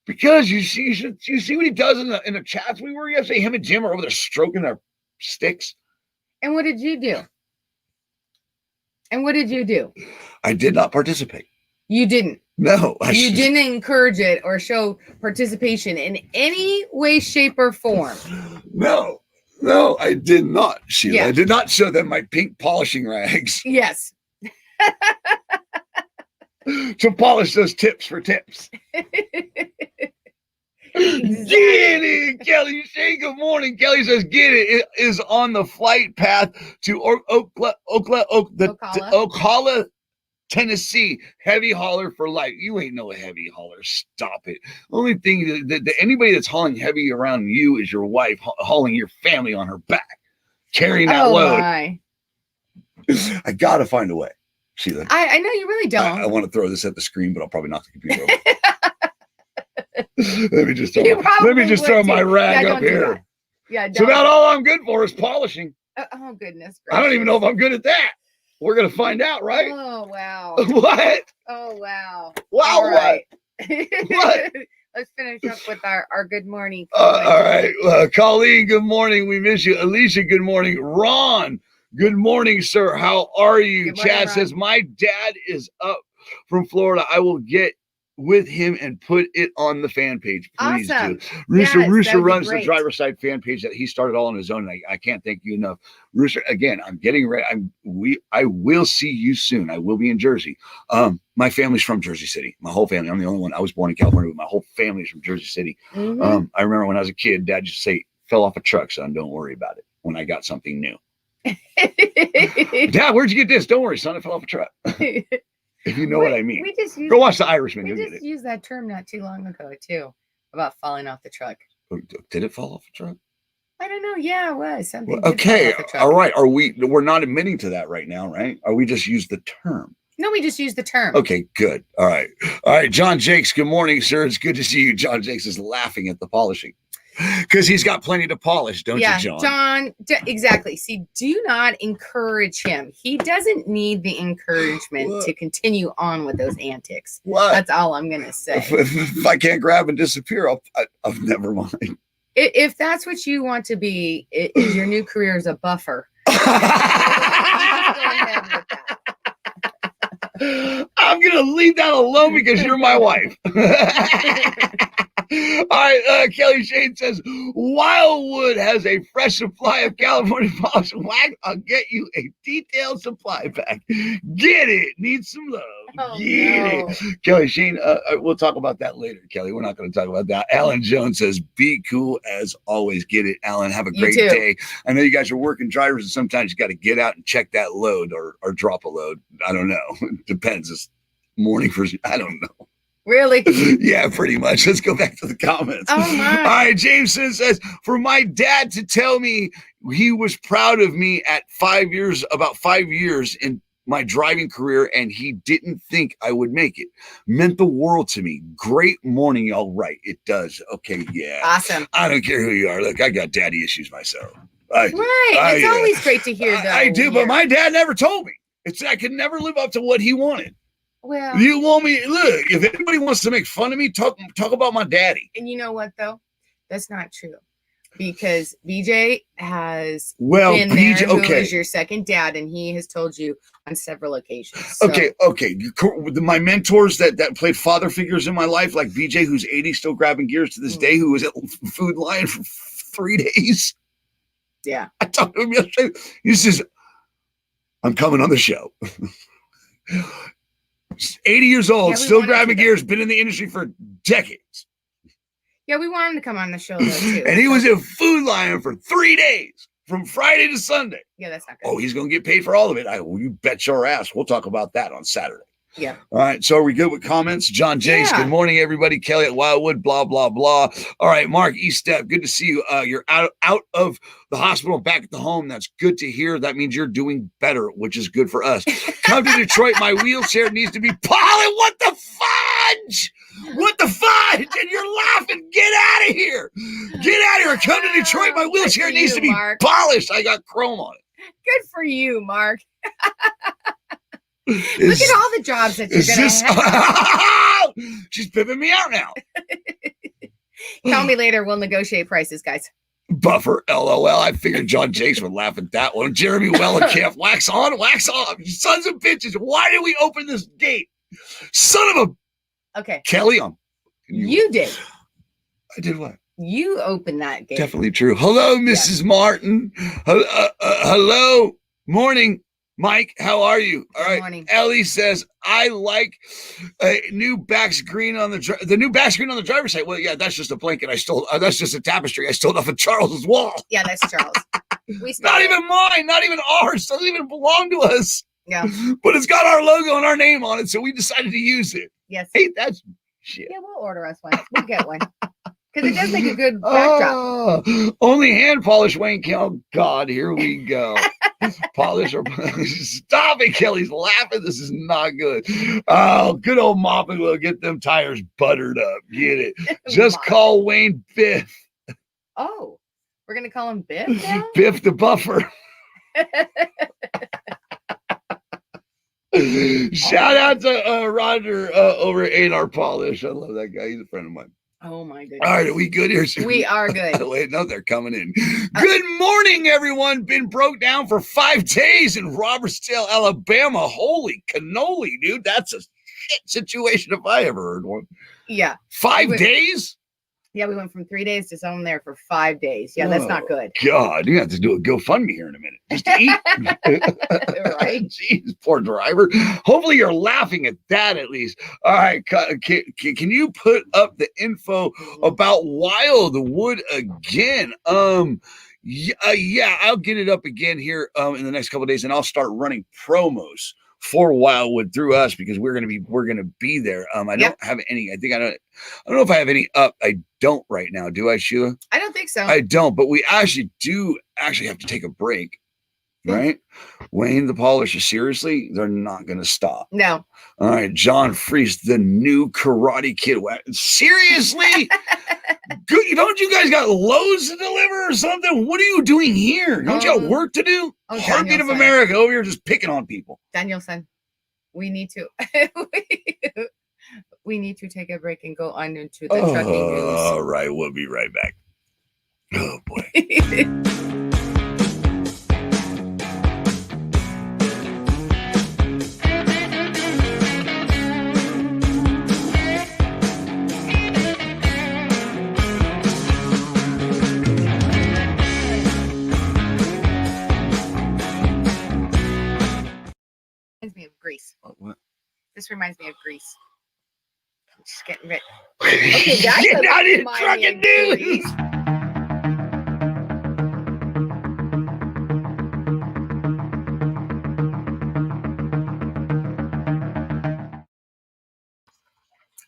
Because you see what he does in the chats we were yesterday? Him and Jim are over there stroking their sticks. And what did you do? I did not participate. You didn't. No. You didn't encourage it or show participation in any way, shape, or form. No, I did not, Sheila. Yeah. I did not show them my pink polishing rags. Yes. To polish those tips for tips. Exactly. Get it, Kelly. Say good morning. Kelly says, get it. It is on the flight path to Ocala, Tennessee. Heavy hauler for life. You ain't no heavy hauler. Stop it. Only thing that anybody that's hauling heavy around you is your wife hauling your family on her back, carrying that load. My. I got to find a way. Sheila. I know you really don't. I want to throw this at the screen, but I'll probably knock the computer over. Let me just throw my rag up here. Yeah. So about all I'm good for is polishing. Oh goodness. I don't even know if I'm good at that. We're gonna find out, right? Oh wow. What? Oh wow. Wow. All right. What? Let's finish up with our good morning. All right. Colleen, good morning. We miss you. Alicia, good morning. Ron, good morning, sir. How are you? Chad says, my dad is up from Florida. with him and put it on the fan page. Please Awesome. do. Rooster Yes, Rooster that would be runs the great. driver's side fan page that he started all on his own. And I can't thank you enough. Rooster, again, I'm getting ready. I will see you soon. I will be in Jersey. My family's from Jersey City. My whole family. I'm the only one. I was born in California, but my whole family's from Jersey City. Mhm. I remember when I was a kid, Dad used to say, "Fell off a truck, son. Don't worry about it." When I got something new. Dad, where'd you get this? Don't worry, son. I fell off a truck. If you know what I mean. We just used, Go watch The Irishman. we You'll get just it. used that term not too long ago too, about falling off the truck. Did it fall off a truck? I don't know. Yeah, it was something. Well, did fall okay. off the truck. All right. We're not admitting to that right now, right? Or we just use the term? No, we just used the term. Okay, good. All right. All right. John Jakes, good morning, sir. It's good to see you. John Jakes is laughing at the polishing because he's got plenty to polish, don't Yeah, you, John? exactly. See, do not encourage him. He doesn't need the encouragement What? to continue on with those antics. What? That's all I'm gonna say. If I can't grab and disappear, I'll never mind. If that's what you want to be, is your new career as a buffer. Go ahead with that. I'm gonna leave that alone because you're my wife. All right, Kelly Shane says Wildwood has a fresh supply of California polish wax. I'll get you a detailed supply pack. Get it? Need some love. Oh, Get no. it? Kelly Shane, we'll talk about that later, Kelly. We're not going to talk about that. Alan Jones says, be cool as always. Get it, Alan. Have a You great too. day. I know you guys are working drivers, and sometimes you got to get out and check that load or drop a load. I don't know. It depends. It's morning for, I don't know. Really? Yeah, pretty much. Let's go back to the comments. Oh, my. All right, Jameson says, for my dad to tell me he was proud of me at about 5 years in my driving career, and he didn't think I would make it, meant the world to me. Great morning, y'all. Right, it does. Okay, yeah. Awesome. I don't care who you are. Look, I got daddy issues myself. Right. It's yeah. always great to hear that. I do, but my dad never told me. I could never live up to what he wanted. Well, You want me? Look, if anybody wants to make fun of me, talk about my daddy. and you know what though? That's not true. Because BJ has Well, been BJ, there, who okay. is your second dad, and he has told you on several occasions. So, Okay. My mentors that played father figures in my life, like BJ, who's 80, still grabbing gears to this day, who was at Food Lion for 3 days. Yeah. I talked to him yesterday. He says, I'm coming on the show. 80 years old, Yeah, we still wanted grabbing to- gears, been in the industry for decades. Yeah, we want him to come on the show though too. And he was at Food Lion for 3 days, from Friday to Sunday. Yeah, that's not good. Oh, he's going to get paid for all of it. You bet your ass. We'll talk about that on Saturday. Yeah. All right. So are we good with comments? John Jakes, Yeah. Good morning, everybody. Kelly at Wildwood, blah, blah, blah. All right. Mark Estep, good to see you. You're out of the hospital, back at the home. That's good to hear. That means you're doing better, which is good for us. Come to Detroit. My wheelchair needs to be polished. What the fudge? What the fudge? And you're laughing. Get out of here. Get out of here. Come to Detroit. My wheelchair Good for needs you, to be Mark. polished. I got chrome on it. Good for you, Mark. Look Is- at all the jobs that you're is gonna this? have. She's pimping me out now. Tell me later. We'll negotiate prices, guys. Buffer, LOL. I figured John Jakes would laugh at that one. Jeremy Wellenkamp, wax on, wax off. You sons of bitches. Why did we open this gate? Son of a Okay. Kelly. You did. I did what? You opened that gate. Definitely true. Hello, Mrs. Martin. Hello. Morning, Mike. How are you? All Good right. morning. Ellie says, I like a new back screen on the new back screen on the driver's side. Well, yeah, that's just a blanket I stole. That's just a tapestry I stole off of Charles's wall. Yeah, that's Charles. We stole Not it. even mine, not even ours. Doesn't even belong to us. Yeah. But it's got our logo and our name on it, so we decided to use it. Yes. Hey, that's shit. Yeah, we'll order us one. We'll get one. Because it does make a good backdrop. Oh, only hand polish Wayne Kelly. Oh God, here we go. Polish or stop it, Kelly's laughing. This is not good. Oh, good old mopping will get them tires buttered up. Get it? Just Mop. call Wayne Biff. Oh, we're gonna call him Biff now? Biff the buffer. Shout out to Roger over at A&R Polish. I love that guy. He's a friend of mine. Oh my goodness. All right, are we good here? We are good. Wait, no, they're coming in. Good morning, everyone. Been broke down for 5 days in Robertsdale, Alabama. Holy cannoli, dude. That's a shit situation if I ever heard one. Yeah. 5 days? Yeah, we went from 3 days to someone there for 5 days. Yeah, that's not good. God, you have to do a GoFundMe here in a minute just to eat. Right? Jeez, poor driver. Hopefully you're laughing at that at least. All right, can you put up the info about Wildwood again? Yeah, I'll get it up again here in the next couple of days, and I'll start running promos for Wildwood through us because we're gonna be there. I don't have any. I don't know if I have any up. I don't right now. Do I, Sheila? I don't think so. I don't. But we actually have to take a break, right? Wayne the Polisher. Seriously, they're not gonna stop. No. All right, John Freese, the new Karate Kid. Seriously. Good, don't you guys got loads to deliver or something? What are you doing here? Don't you have work to do? Heartbeat of America over here just picking on people. Danielson, we need to we need to take a break and go on into the trucking news. All right, we'll be right back. Oh boy. Reminds me of Greece. What? This reminds me of Greece. I'm just getting ready. Okay, that's Get out of reminds me trucking of news. Greece.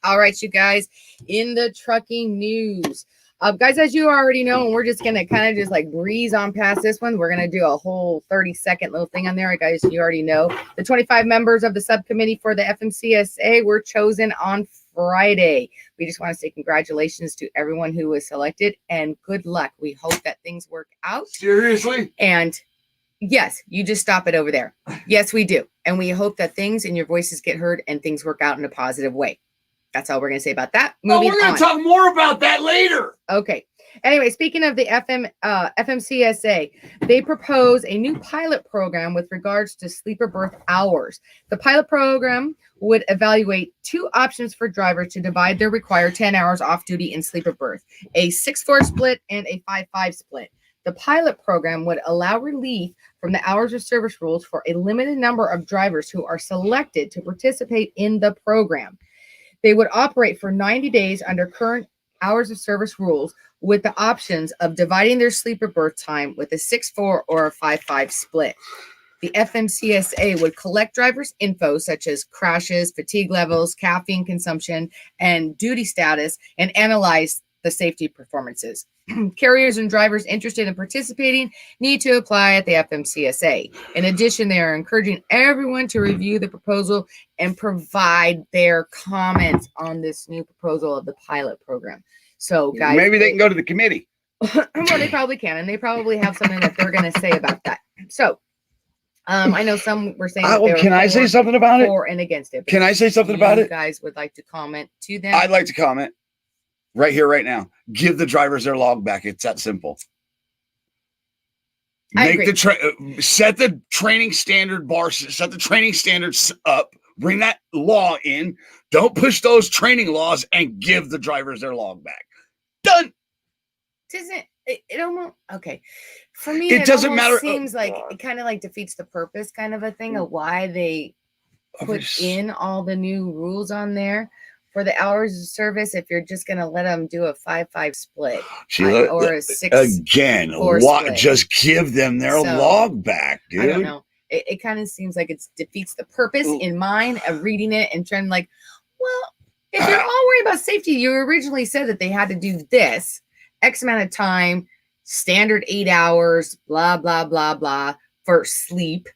All right, you guys, in the trucking news. Guys, as you already know, and we're just going to kind of just like breeze on past this one. We're going to do a whole 30-second little thing on there. Guys, you already know. The 25 members of the subcommittee for the FMCSA were chosen on Friday. We just want to say congratulations to everyone who was selected and good luck. We hope that things work out. Seriously? And yes, you just stop it over there. Yes, we do. And we hope that things and your voices get heard and things work out in a positive way. That's all we're going to say about that. We're going to talk more about that later. Okay. Anyway, speaking of the FMCSA, they propose a new pilot program with regards to sleeper berth hours. The pilot program would evaluate two options for drivers to divide their required 10 hours off duty in sleeper berth, a 6-4 split and a 5-5 split. The pilot program would allow relief from the hours of service rules for a limited number of drivers who are selected to participate in the program. They would operate for 90 days under current hours of service rules with the options of dividing their sleeper berth time with a 6-4 or a 5-5 split. The FMCSA would collect drivers' info such as crashes, fatigue levels, caffeine consumption, and duty status and analyze the safety performances. Carriers and drivers interested in participating need to apply at the FMCSA. In addition, they are encouraging everyone to review the proposal and provide their comments on this new proposal of the pilot program. So, guys, maybe they can go to the committee. Well, they probably can, and they probably have something that they're going to say about that. So, I know some were saying. Can I say something about it? For and against it. Can I say something about it? You guys would like to comment to them? I'd like to comment right here, right now. Give the drivers their log back. It's that simple. Set the training standard bar. Set the training standards up. Bring that law in. Don't push those training laws and give the drivers their log back. Done. Doesn't it almost okay? For me, it doesn't matter. Seems like it kind of like defeats the purpose, kind of a thing of why they put in all the new rules on there for the hours of service. If you're just going to let them do a 5-5 split or a 6 again, split. Just give them their log back, dude. I don't know. It kind of seems like it defeats the purpose in mind of reading it and trying like, well, if you're all worried about safety, you originally said that they had to do this X amount of time, standard 8 hours, blah, blah, blah, blah for sleep.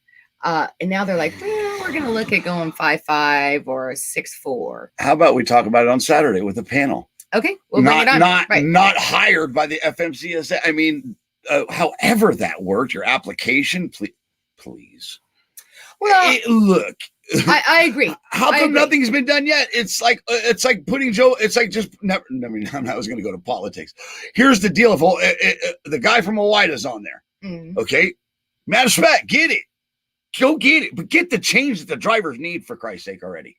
And now they're like, well, we're going to look at going 5-5 or a 6-4. How about we talk about it on Saturday with a panel? Okay. We'll bring it on. Not hired by the FMCSA. I mean, however that worked, your application, please. Well, look. I agree. How come nothing's been done yet? It's like putting Joe. It's like just never. I mean, I was going to go to politics. Here's the deal: if the guy from Oweida's on there, okay, matter of fact, get it, go get it, but get the change that the drivers need for Christ's sake already.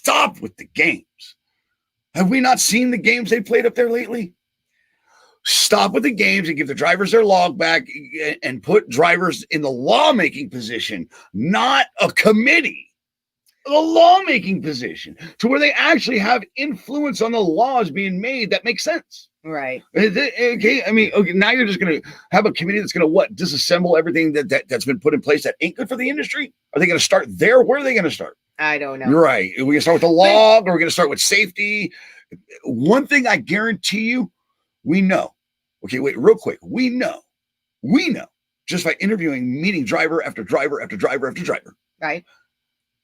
stop with the games. Have we not seen the games they played up there lately? Stop with the games and give the drivers their log back and put drivers in the lawmaking position, not a committee. The lawmaking position to where they actually have influence on the laws being made that make sense. Right. Okay. I mean, okay, now you're just going to have a committee that's going to what? Disassemble everything that's been put in place that ain't good for the industry? Are they going to start there? Where are they going to start? I don't know. You're right. Are we going to start with the log or are we going to start with safety? One thing I guarantee you, we know. Okay, wait, real quick. We know just by interviewing, meeting driver after driver after driver after driver. Right.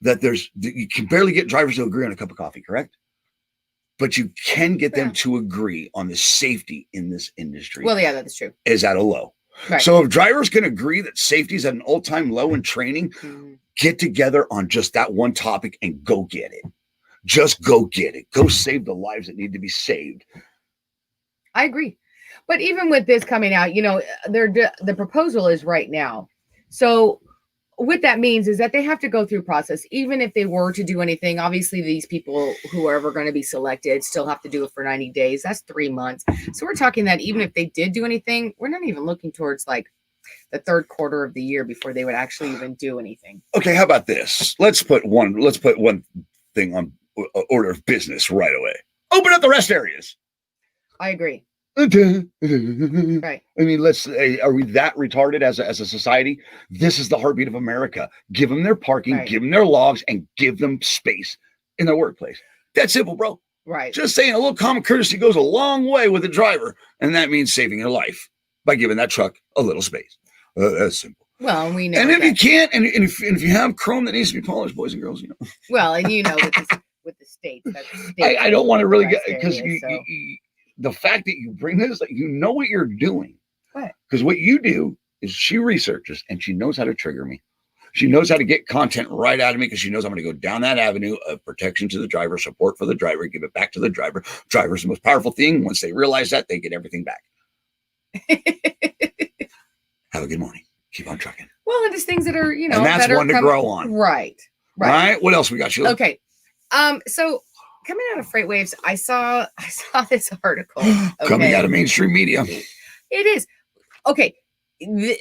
That you can barely get drivers to agree on a cup of coffee, correct? But you can get them to agree on the safety in this industry. Well, yeah, that's true. Is at a low. Right. So if drivers can agree that safety is at an all-time low in training, get together on just that one topic and go get it. Just go get it. Go save the lives that need to be saved. I agree. But even with this coming out, the proposal is right now. So what that means is that they have to go through process. Even if they were to do anything, obviously these people who are ever going to be selected still have to do it for 90 days. That's 3 months. So we're talking that even if they did do anything, we're not even looking towards like the third quarter of the year before they would actually even do anything. Okay, how about this? Let's put one thing on order of business right away. Open up the rest areas. I agree. Right. I mean, are we that retarded as a society? This is the heartbeat of America. Give them their parking, give them their logs, and give them space in their workplace. That's simple, bro. Right. Just saying a little common courtesy goes a long way with a driver, and that means saving your life by giving that truck a little space. That's simple. Well, we know. And if you can't, and if you have chrome that needs to be polished, boys and girls, Well, and with the states, I don't want to really get because the fact that you bring this, like, you know what you're doing. What? Because what you do is she researches and she knows how to trigger me. She knows how to get content right out of me because she knows I'm going to go down that avenue of protection to the driver, support for the driver, give it back to the driver. Driver's the most powerful thing. Once they realize that, they get everything back. Have a good morning. Keep on trucking. Well, and just things that are, and that's one to grow on. Right. Right. What else we got, Sheila? Okay. So coming out of Freight Waves, I saw this article. Okay? Coming out of mainstream media. It is. Okay.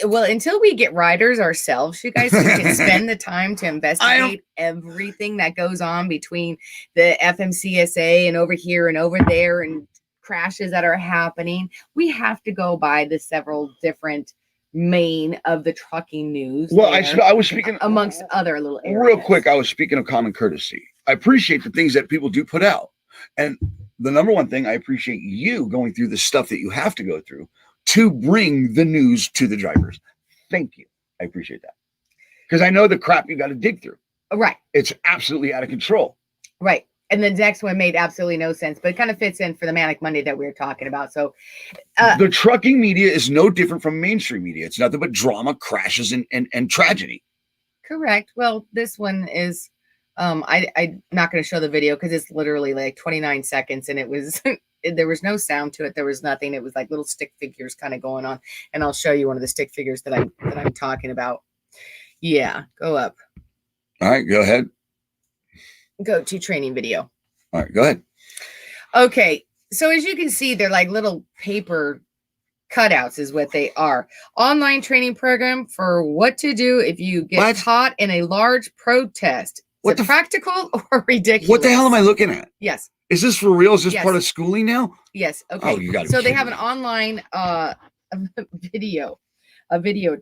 Well, until we get riders ourselves, you guys can spend the time to investigate everything that goes on between the FMCSA and over here and over there and crashes that are happening. We have to go by the several different main of the trucking news. Well, I was speaking amongst other little areas. Real quick, I was speaking of common courtesy. I appreciate the things that people do put out. And the number one thing, I appreciate you going through the stuff that you have to go through to bring the news to the drivers. Thank you. I appreciate that. Because I know the crap you got to dig through. Right. It's absolutely out of control. Right. And the next one made absolutely no sense, but it kind of fits in for the Manic Monday that we were talking about. So the trucking media is no different from mainstream media. It's nothing but drama, crashes, and tragedy. Correct. Well, this one is, I'm not going to show the video because it's literally like 29 seconds and it was, there was no sound to it. There was nothing. It was like little stick figures kind of going on. And I'll show you one of the stick figures that I'm talking about. Yeah. Go up. All right. Go ahead. Go to training video. All right, go ahead. Okay, so as you can see, they're like little paper cutouts is what they are. Online training program for what to do if you get caught in a large protest. Is it practical or ridiculous? What the hell am I looking at? Yes. Is this for real? Is this part of schooling now? Yes. Okay. Oh, you got it. So they have an online video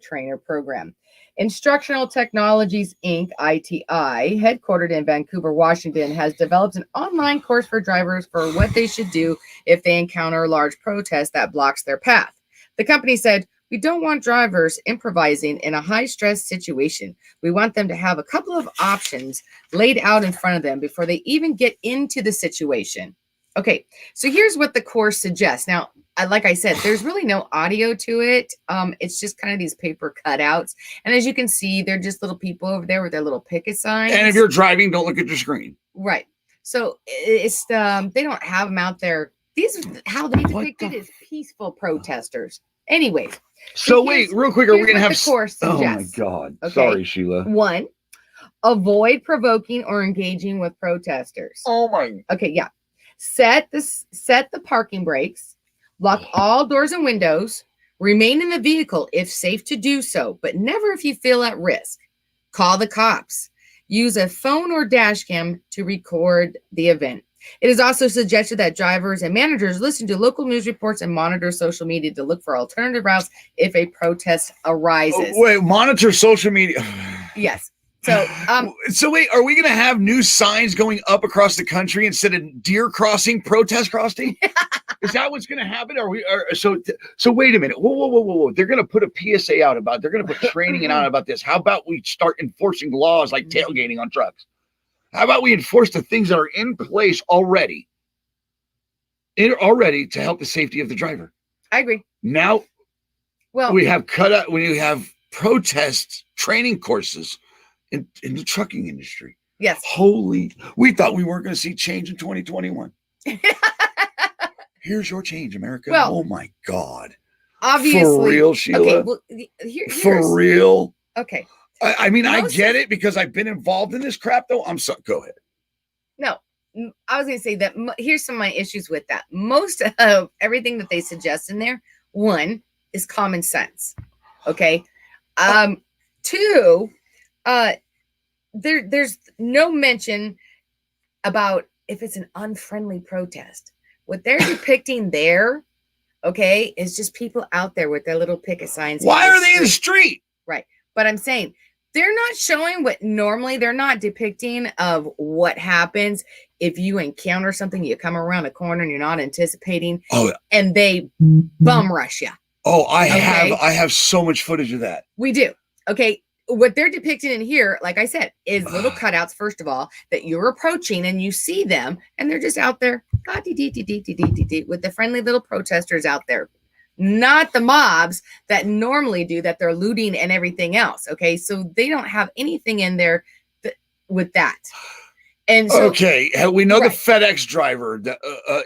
trainer program. Instructional Technologies, Inc., ITI, headquartered in Vancouver, Washington, has developed an online course for drivers for what they should do if they encounter a large protest that blocks their path. The company said, "We don't want drivers improvising in a high-stress situation. We want them to have a couple of options laid out in front of them before they even get into the situation." Okay, so here's what the course suggests. Now, like I said, there's really no audio to it. It's just kind of these paper cutouts. And as you can see, they're just little people over there with their little picket signs. And if you're driving, don't look at your screen. Right. So it's they don't have them out there. These are how they depicted as peaceful protesters. Anyways. So wait, real quick, are we going to have the course Oh my suggests. God. Okay. Sorry, Sheila. One, Avoid provoking or engaging with protesters. Oh my. Okay, yeah. Set the parking brakes. Lock all doors and windows. Remain in the vehicle if safe to do so, but never if you feel at risk. Call the cops. Use a phone or dash cam to record the event. It is also suggested that drivers and managers listen to local news reports and monitor social media to look for alternative routes if a protest arises. Oh, wait, monitor social media. Yes. So wait, are we going to have new signs going up across the country instead of deer crossing, protest crossing? Is that what's going to happen? So wait a minute. Whoa. They're going to put a PSA out about, they're going to put training out about this. How about we start enforcing laws like tailgating on trucks? How about we enforce the things that are in place already to help the safety of the driver? I agree. Now, we have protest training courses in the trucking industry. Yes. We thought we weren't going to see change in 2021. Here's your change, America. Well, oh my God. Obviously. For real, Sheila? Okay, well, for real? Okay. I mean, I get it because I've been involved in this crap, though. Go ahead. No, I was going to say that here's some of my issues with that. Most of everything that they suggest in there, one, is common sense. Okay. Two, there's no mention about if it's an unfriendly protest. What they're depicting there, okay, is just people out there with their little picket signs. Why are they in the street? Right. But I'm saying they're not showing what normally they're not depicting of what happens if you encounter something, you come around a corner and you're not anticipating, and they bum rush you. Oh, I have so much footage of that. We do. Okay. What they're depicting in here, like I said, is little cutouts, first of all, that you're approaching and you see them and they're just out there with the friendly little protesters out there. Not the mobs that normally do that. They're looting and everything else. Okay. So they don't have anything in there with that. And so, okay, we know the FedEx driver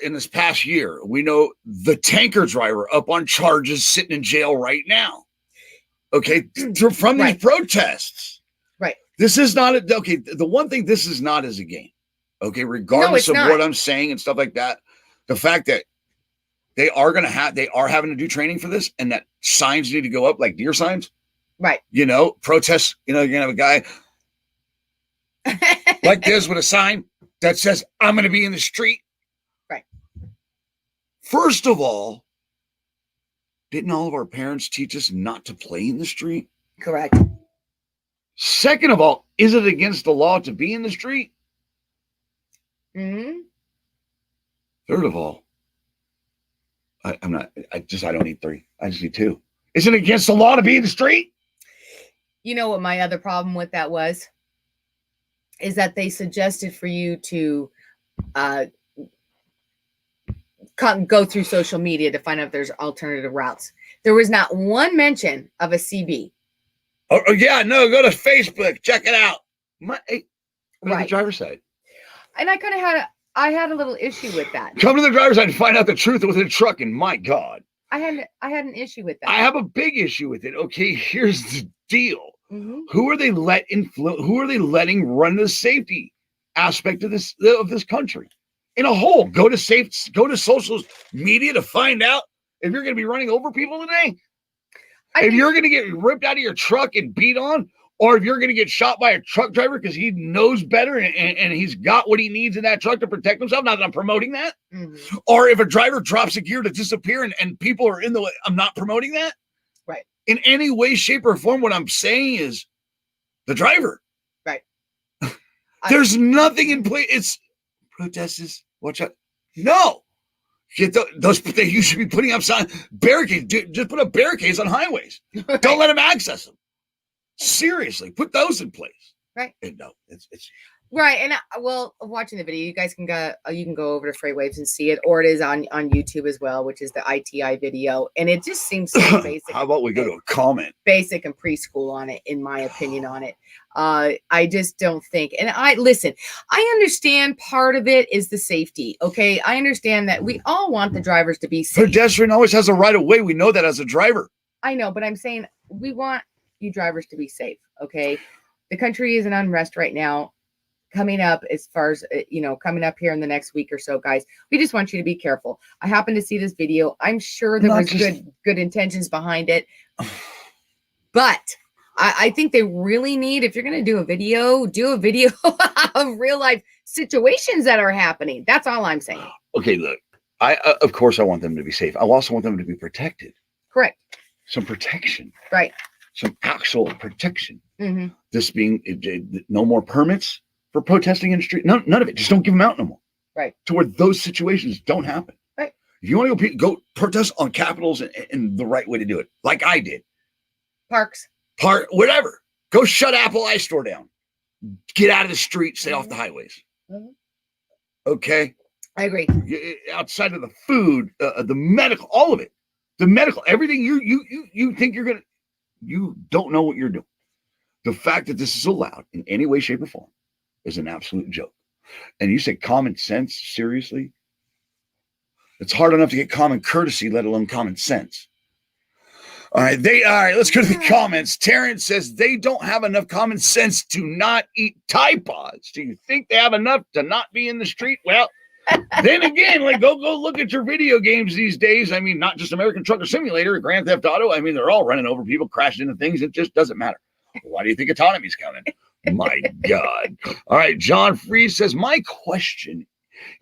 in this past year. We know the tanker driver up on charges sitting in jail right now. Okay, from these protests. Right. This is not the one thing this is not is a game. Okay, regardless of what I'm saying and stuff like that, the fact that they are having to do training for this, and that signs need to go up like deer signs. Right. Protests. You're gonna have a guy like this with a sign that says, "I'm gonna be in the street." Right. First of all, didn't all of our parents teach us not to play in the street? Correct. Second of all, is it against the law to be in the street? Mm-hmm. Third of all, I don't need three. I just need two. Isn't it against the law to be in the street? You know what my other problem with that was? Is that they suggested for you to go through social media to find out if there's alternative routes. There was not one mention of a CB. Oh yeah, no, go to Facebook, check it out. Right. The driver's side. And I had a little issue with that. Come to the driver's side and find out the truth within trucking. My God. I had an issue with that. I have a big issue with it. Okay, here's the deal. Mm-hmm. Who are they letting run the safety aspect of this country? In a whole, go to social media to find out if you're going to be running over people today. If you're going to get ripped out of your truck and beat on, or if you're going to get shot by a truck driver because he knows better and he's got what he needs in that truck to protect himself. Not that I'm promoting that. Mm-hmm. Or if a driver drops a gear to disappear and people are in the way, I'm not promoting that. Right. In any way, shape, or form, what I'm saying is the driver. Right. There's nothing in place. It's protesters. Watch out. No. Get those. You should be putting up barricades. Just put up barricades on highways. Right. Don't let them access them. Seriously, put those in place. Right. And no, it's right. And watching the video, you guys can go over to Freightwaves and see it, or it is on YouTube as well, which is the ITI video. And it just seems so basic. How about we go to a comment? Basic and preschool on it, in my opinion, on it. I just don't think, and I understand part of it is the safety. Okay. I understand that we all want the drivers to be safe. Pedestrian always has a right of way. We know that as a driver. I know, but I'm saying we want you drivers to be safe. Okay. the country is in unrest right now. Coming up, as far as coming up here in the next week or so, guys, we just want you to be careful. I happened to see this video. I'm sure there was good intentions behind it, but I think they really need, if you're going to do a video of real life situations that are happening. That's all I'm saying. Okay, look, I of course I want them to be safe. I also want them to be protected. Correct. Some protection. Right. Some actual protection. Mm-hmm. This being no more permits for protesting in the street. None of it. Just don't give them out no more. Right. To where those situations don't happen. Right. If you want to go protest on capitals and the right way to do it, like I did. Parks. Whatever. Go shut Apple iStore down. Get out of the street. Stay off the highways. Mm-hmm. Okay. I agree. Outside of the food, the medical, all of it, the medical, everything you think you're gonna, you don't know what you're doing. The fact that this is allowed in any way, shape, or form is an absolute joke. And you say common sense, seriously? It's hard enough to get common courtesy, let alone common sense. All right, let's go to the comments. Terrence says they don't have enough common sense to not eat Tide Pods. Do you think they have enough to not be in the street? Well, then again, like go look at your video games these days. I mean, not just American Trucker Simulator, Grand Theft Auto. I mean, they're all running over people, crashing into things. It just doesn't matter. Why do you think autonomy's coming? My God. All right, John Freeze says, my question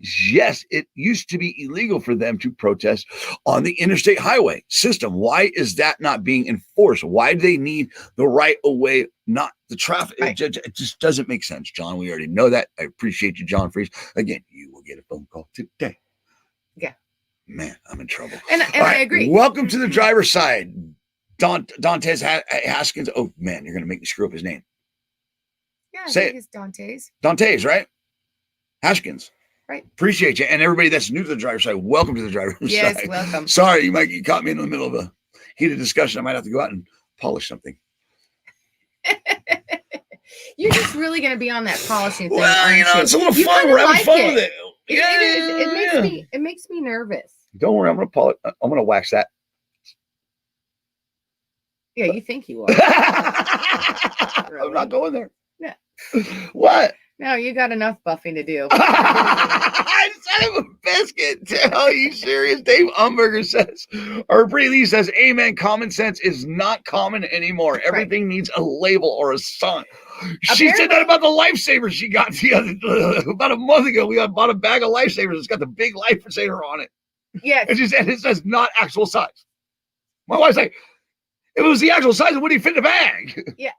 is, yes, it used to be illegal for them to protest on the interstate highway system. Why is that not being enforced? Why do they need the right of way, not the traffic? Right. It just doesn't make sense, John. We already know that. I appreciate you, John Freeze. Again, you will get a phone call today. Yeah. Man, I'm in trouble. And I agree. Welcome to the driver's side. Dantes Haskins. Oh, man, you're going to make me screw up his name. Yeah, I Say think it. it's Dante's. Dantes, right? Haskins. Right. Appreciate you. And everybody that's new to the driver's side, welcome to the driver's side. Yes, welcome. Sorry, you caught me in the middle of a heated discussion. I might have to go out and polish something. You're just really going to be on that polishing thing. Well, aren't you? it's a little You fun. kinda We're having like fun it. with it. It makes me nervous. Don't worry, I'm gonna wax that. Yeah, you think you are. I'm not going there. Yeah. What? No, you got enough buffing to do. I son of a biscuit. Are you serious? Dave Umberger says, or Bree Lee says, amen. Common sense is not common anymore. Everything needs a label or a sign. She said that about the lifesavers she got about a month ago. We bought a bag of lifesavers. It's got the big lifesaver on it. Yes. And she said it says not actual size. My wife's like, if it was the actual size, it wouldn't fit in the bag. Yeah.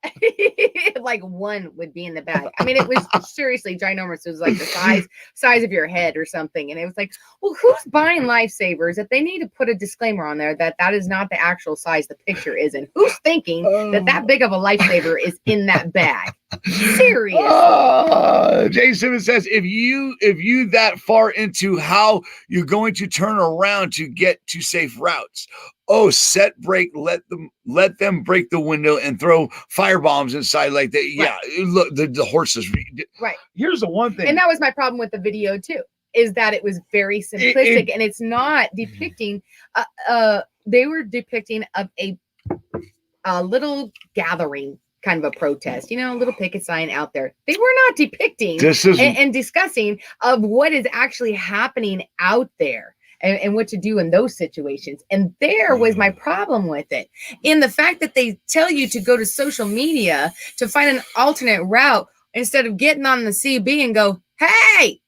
Like one would be in the bag. I mean, it was seriously ginormous. It was like the size of your head or something. And it was like, well, who's buying lifesavers? If they need to put a disclaimer on there that is not the actual size the picture is in. Who's thinking that big of a lifesaver is in that bag? Seriously. Jay Simmons says, if you that far into how you're going to turn around to get to safe routes. Oh, set brake, let them break the window and throw fire bombs inside like that. Right. Yeah, look, the horses. Right. Here's the one thing. And that was my problem with the video too, is that it was very simplistic and it's not depicting, they were depicting of a little gathering kind of a protest, a little picket sign out there. They were not depicting and discussing of what is actually happening out there. And what to do in those situations. And there was my problem with it. In the fact that they tell you to go to social media to find an alternate route instead of getting on the CB and go, hey,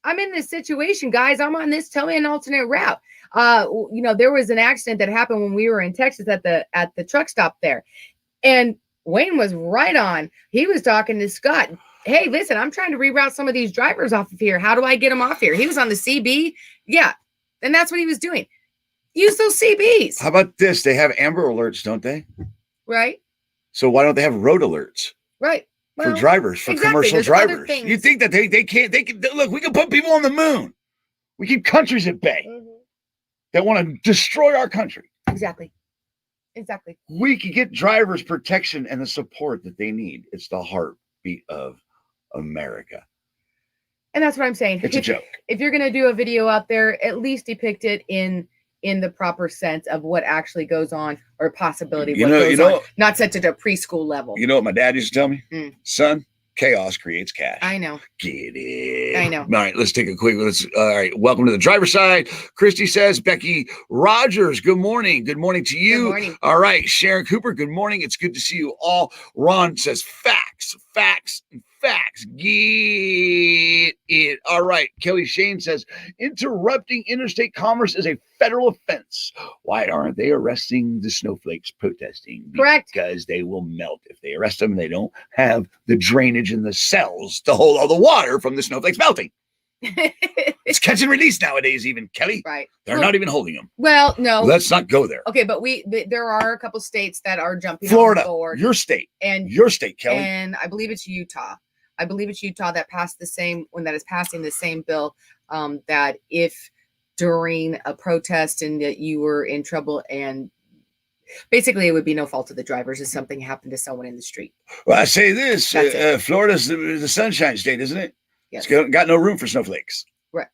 I'm in this situation, guys. I'm on this. Tell me an alternate route. There was an accident that happened when we were in Texas at the truck stop there. And Wayne was right on. He was talking to Scott. Hey, listen, I'm trying to reroute some of these drivers off of here. How do I get them off here? He was on the CB. Yeah. And that's what he was doing. Use those CBs. How about this? They have Amber Alerts, don't they? Right. So why don't they have road alerts? Right. Well, for drivers, for commercial drivers. You think that they can look, we can put people on the moon. We keep countries at bay that want to destroy our country. Exactly. We can get drivers protection and the support that they need. It's the heartbeat of America. And that's what I'm saying. It's a joke. If you're going to do a video out there, at least depict it in in the proper sense of what actually goes on or possibility You what know- goes you know- on, not set to a preschool level. You know what my dad used to tell me? Mm. Son, chaos creates cash. I know. Get it. I know. All right, let's take a quick. All right, welcome to the driver's side. Christy says, Becky Rogers, good morning. Good morning to you. Good morning. All right, Sharon Cooper, good morning. It's good to see you all. Ron says, facts, facts, facts. Get it. All right, Kelly Shane says, interrupting interstate commerce is a federal offense. Why aren't they arresting the snowflakes protesting? Correct. Because they will melt. If they arrest them, they don't have the drainage in the cells to hold all the water from the snowflakes melting. It's catch and release nowadays, even, Kelly. Right. They're not even holding them. Well, no. Let's not go there. Okay, but there are a couple states that are jumping Florida, on board. your state, and Kelly. And I believe it's Utah. I believe it's Utah that passed the same one that is passing the same bill, that if during a protest and that you were in trouble, and basically it would be no fault of the drivers if something happened to someone in the street. Well, I say this, That's Florida's the sunshine state, isn't it? Yes. It's got no room for snowflakes. Right.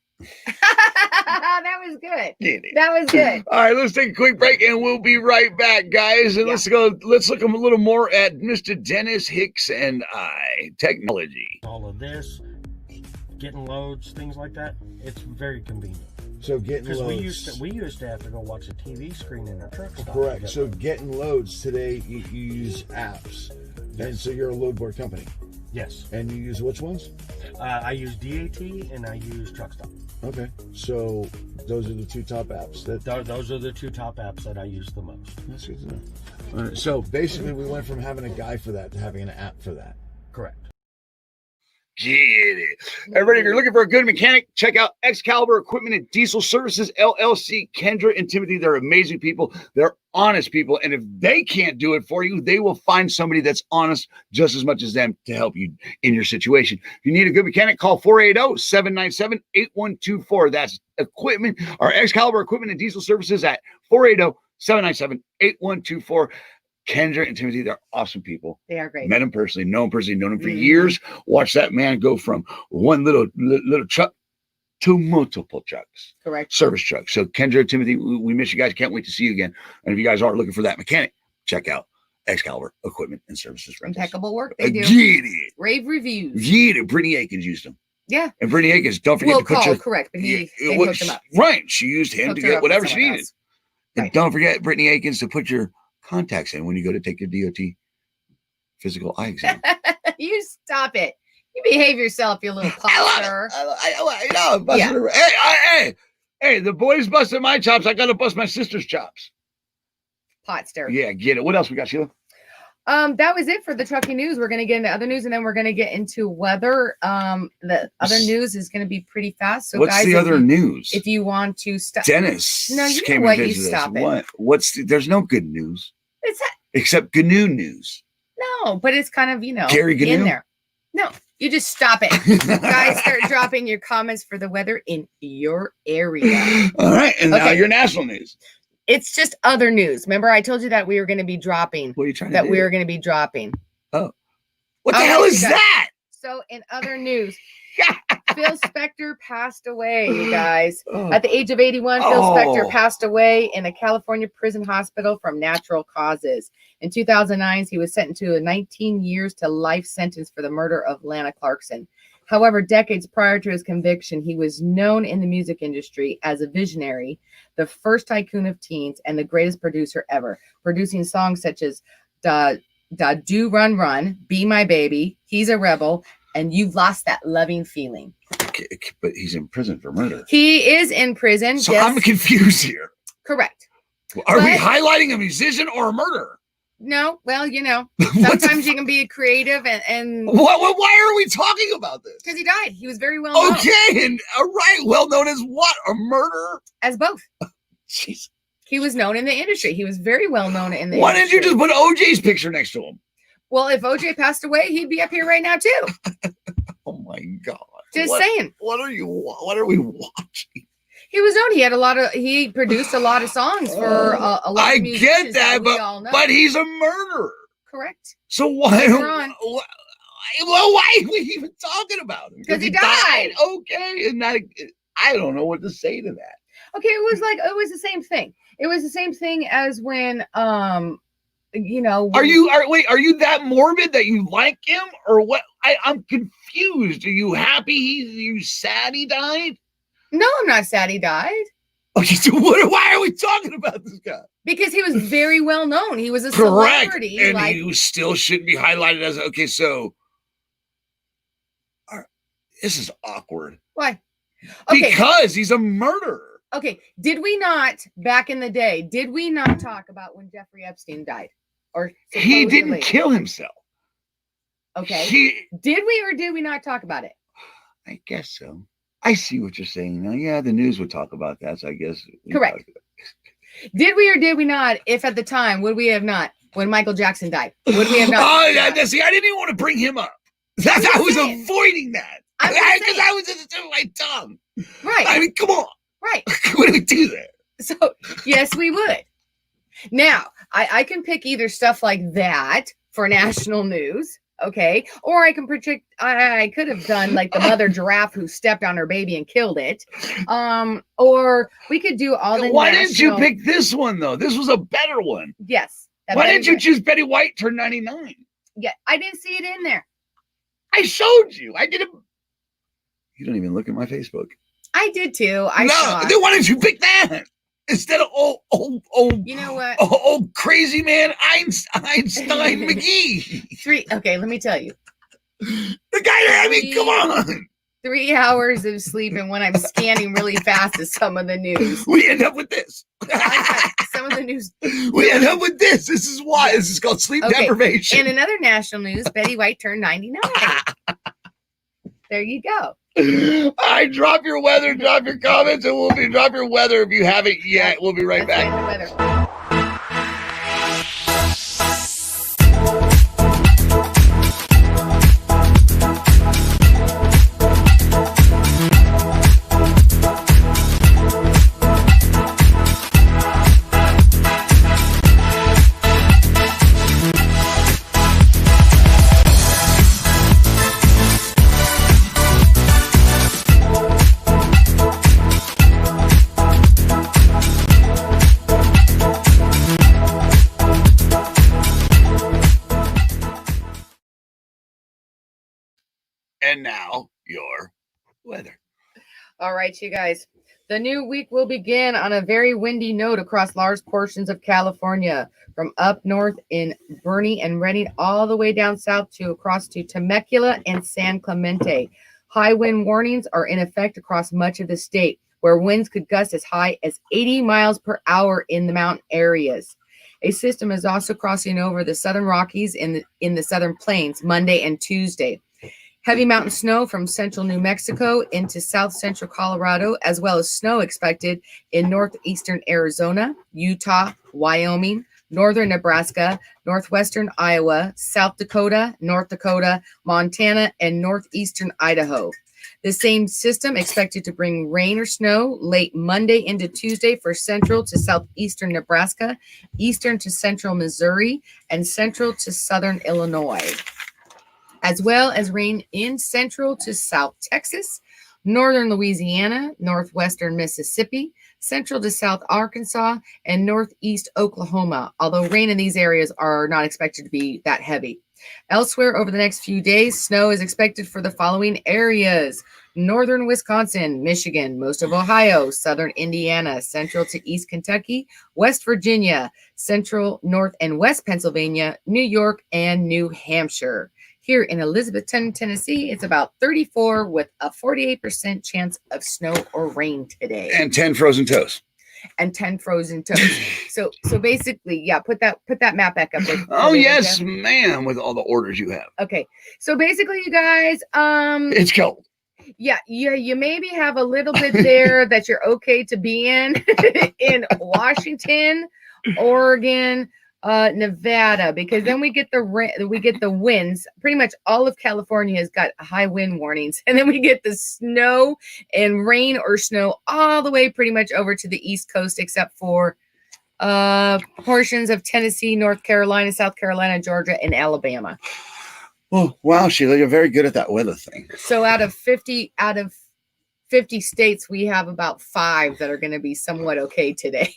That was good. Get it. That was good. All right, let's take a quick break and we'll be right back, guys. And Yeah. let's look a little more at Mr. Dennis Hicks and I, technology. All of this, getting loads, things like that, it's very convenient. So getting Because loads. we used to have to go watch a TV screen in our truck stop. Correct. So getting loads today, you use apps. And so you're a load board company. Yes. And you use which ones? I use DAT and I use truck stop. Okay. So those are the two top apps. Those are the two top apps that I use the most. That's good to know. All right, so basically we went from having a guy for that to having an app for that. Correct. Get it. Everybody, if you're looking for a good mechanic, check out Excalibur Equipment and Diesel Services, LLC. Kendra and Timothy, they're amazing people. They're honest people. And if they can't do it for you, they will find somebody that's honest just as much as them to help you in your situation. If you need a good mechanic, call 480-797-8124. That's equipment, or Excalibur Equipment and Diesel Services at 480-797-8124. Kendra and Timothy, they're awesome people. They are great. Met them personally, known him for Mhm. years. Watch that man go from one little truck to multiple trucks, Correct. service trucks. So Kendra and Timothy, we miss you guys. Can't wait to see you again. And if you guys aren't looking for that mechanic, check out Excalibur Equipment and Services Rentals. Impeccable work they do. Get it. Rave reviews. Get it. Brittany Akins used them. Yeah. And Brittany Akins, don't forget Well, to put called your... correct, but they Yeah, hooked them up. Right. She used him Hooked to her get up with whatever she someone needed. else. And Right. don't forget, Brittany Akins, to put your contacts in when you go to take your DOT physical eye exam. You stop it. You behave yourself, you little poster. I know. I'm busting her. Hey, the boys busted my chops. I got to bust my sister's chops. Potster. Yeah, get it. What else we got, Sheila? That was it for the trucking news. We're gonna get into other news and then we're gonna get into weather. The other news is gonna be pretty fast. So What's guys, the other news? if you want to stop, Dennis No, you know came what? and You visited us. stop it. What? There's no good news it's except GNU news. no, but it's kind of Gary in GNU? there. No, you just stop it. Guys, start dropping your comments for the weather in your area. All right, and now Okay. your national news. It's just other news. Remember, I told you that we were going to be dropping. What are you trying That to do? we were going to be dropping. What the I'll hell let is you guys- that? So, in other news, Phil Spector passed away, you guys. Oh, At the age of 81, Phil Oh. Spector passed away in a California prison hospital from natural causes. In 2009, he was sentenced to a 19 years to life sentence for the murder of Lana Clarkson. However, decades prior to his conviction, he was known in the music industry as a visionary, the first tycoon of teens, and the greatest producer ever, producing songs such as Da Do Run Run, Be My Baby, He's a Rebel, and You've Lost That Loving Feeling. but he's in prison for murder. He is in prison. So yes, I'm confused here. correct. Are we But- highlighting a musician or a murderer? No, well, What sometimes the you can be creative and why are we talking about this? because he died. He was very well known Okay, and right, well known as what? A murderer? as both. Jeez. He was known in the industry. He was very well known in the Why didn't industry. you just put OJ's picture next to him? Well, if OJ passed away, he'd be up here right now too. Oh my God. Just What- saying. What are we watching? He was known. He produced a lot of songs for a lot I of musicians get that, we all know. but he's a murderer. Correct. So why Later on. why are we even talking about him? 'Cause he died. Okay, and that I don't know what to say to that. Okay, it was the same thing. It was the same thing as when Are you that morbid that you like him or what? I'm confused. Are you happy? You sad he died? No, I'm not sad he died. Okay, so why are we talking about this guy? Because he was very well known. He was a Correct. celebrity. And he still shouldn't be highlighted as okay, so this is awkward. Why? Okay. Because he's a murderer. Okay. Did we not back in the day? Did we not talk about when Jeffrey Epstein died? Or he didn't kill himself. Okay. Did we or did we not talk about it? I guess so. I see what you're saying now. Yeah, the news would talk about that, so I guess. Correct. Did we or did we not? If at the time, would we have not? When Michael Jackson died, would we have not? Oh, see, I didn't even want to bring him up. I was avoiding that because I was in the tip of my tongue. Right. I mean, come on. Right. What do we do there? So yes, we would. Now I can pick either stuff like that for national news. Okay. Or I can predict, I could have done like the mother giraffe who stepped on her baby and killed it. Or we could do all the Why didn't you pick this one though? This was a better one. Yes. Why didn't you choose Betty White turned 99? Yeah. I didn't see it in there. I showed you. I did it. You don't even look at my Facebook. I did too. Then why didn't you pick that? Instead of old, you know what? Old crazy man Einstein McGee. Okay, let me tell you. The guy, I mean, come on. 3 hours of sleep, and when I'm scanning really fast at some of the news, we end up with this. Some of the news. We end up with this. This is why. This is called sleep deprivation. And another national news, Betty White turned 99. There you go. All right, drop your weather, drop your comments, and drop your weather if you haven't yet. We'll be right back. And now your weather. All right, you guys. The new week will begin on a very windy note across large portions of California, from up north in Bernie and Redding all the way down south to across to Temecula and San Clemente. High wind warnings are in effect across much of the state, where winds could gust as high as 80 miles per hour in the mountain areas. A system is also crossing over the southern Rockies in the southern plains Monday and Tuesday. Heavy mountain snow from central New Mexico into south central Colorado, as well as snow expected in northeastern Arizona, Utah, Wyoming, northern Nebraska, northwestern Iowa, South Dakota, North Dakota, Montana, and northeastern Idaho. The same system expected to bring rain or snow late Monday into Tuesday for central to southeastern Nebraska, eastern to central Missouri, and central to southern Illinois, as well as rain in central to south Texas, northern Louisiana, northwestern Mississippi, central to south Arkansas, and northeast Oklahoma, although rain in these areas are not expected to be that heavy. Elsewhere over the next few days, snow is expected for the following areas: northern Wisconsin, Michigan, most of Ohio, southern Indiana, central to east Kentucky, West Virginia, central, north, and west Pennsylvania, New York, and New Hampshire. Here in Elizabethton, Tennessee, it's about 34 with a 48% chance of snow or rain today. And 10 frozen toes. And 10 frozen toes. So basically, yeah, put that map back up. Oh, yes, ma'am, with all the orders you have. Okay. So basically, you guys, it's cold. Yeah, you maybe have a little bit there that you're okay to be in Washington, Oregon, Nevada, because then we get the winds. Pretty much all of California has got high wind warnings, and then we get the snow and rain or snow all the way pretty much over to the East Coast, except for portions of Tennessee, North Carolina, South Carolina, Georgia, and Alabama. Oh, wow, Sheila, you're very good at that weather thing. So out of 50 50 states, we have about 5 that are going to be somewhat okay today.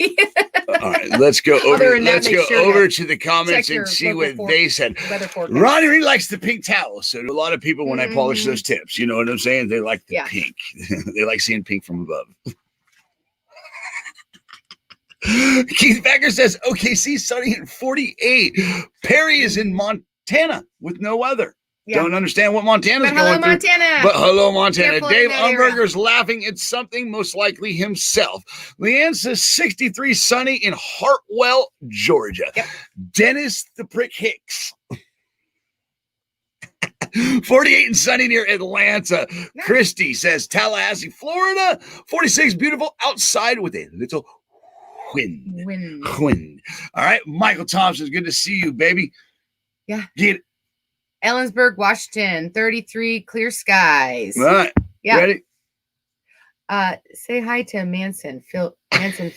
All right, let's go over. Other than that, Let's make go sure over to to the comments check and your see local what they said. weather forecast. Ronnie really likes the pink towel. So to a lot of people, when I polish Mhm. those tips, you know what I'm saying? They like the Yeah. pink. They like seeing pink from above. Keith Becker says, OKC sunny at 48. Perry is in Montana with no weather. Yeah. Don't understand what Montana's But hello, going through. Montana. But hello, Montana. Careful Dave in that area. Umberger's laughing at something, most likely himself. Leanne says 63 sunny in Hartwell, Georgia. Yep. Dennis the Prick Hicks. 48 and sunny near Atlanta. Nice. Christy says Tallahassee, Florida. 46 beautiful outside with a little wind. Wind. All right. Michael Thompson, good to see you, baby. Yeah. Get it. Ellensburg, Washington, 33, clear skies. All right. Yeah. Ready? Say hi to Manson. Phil Manson.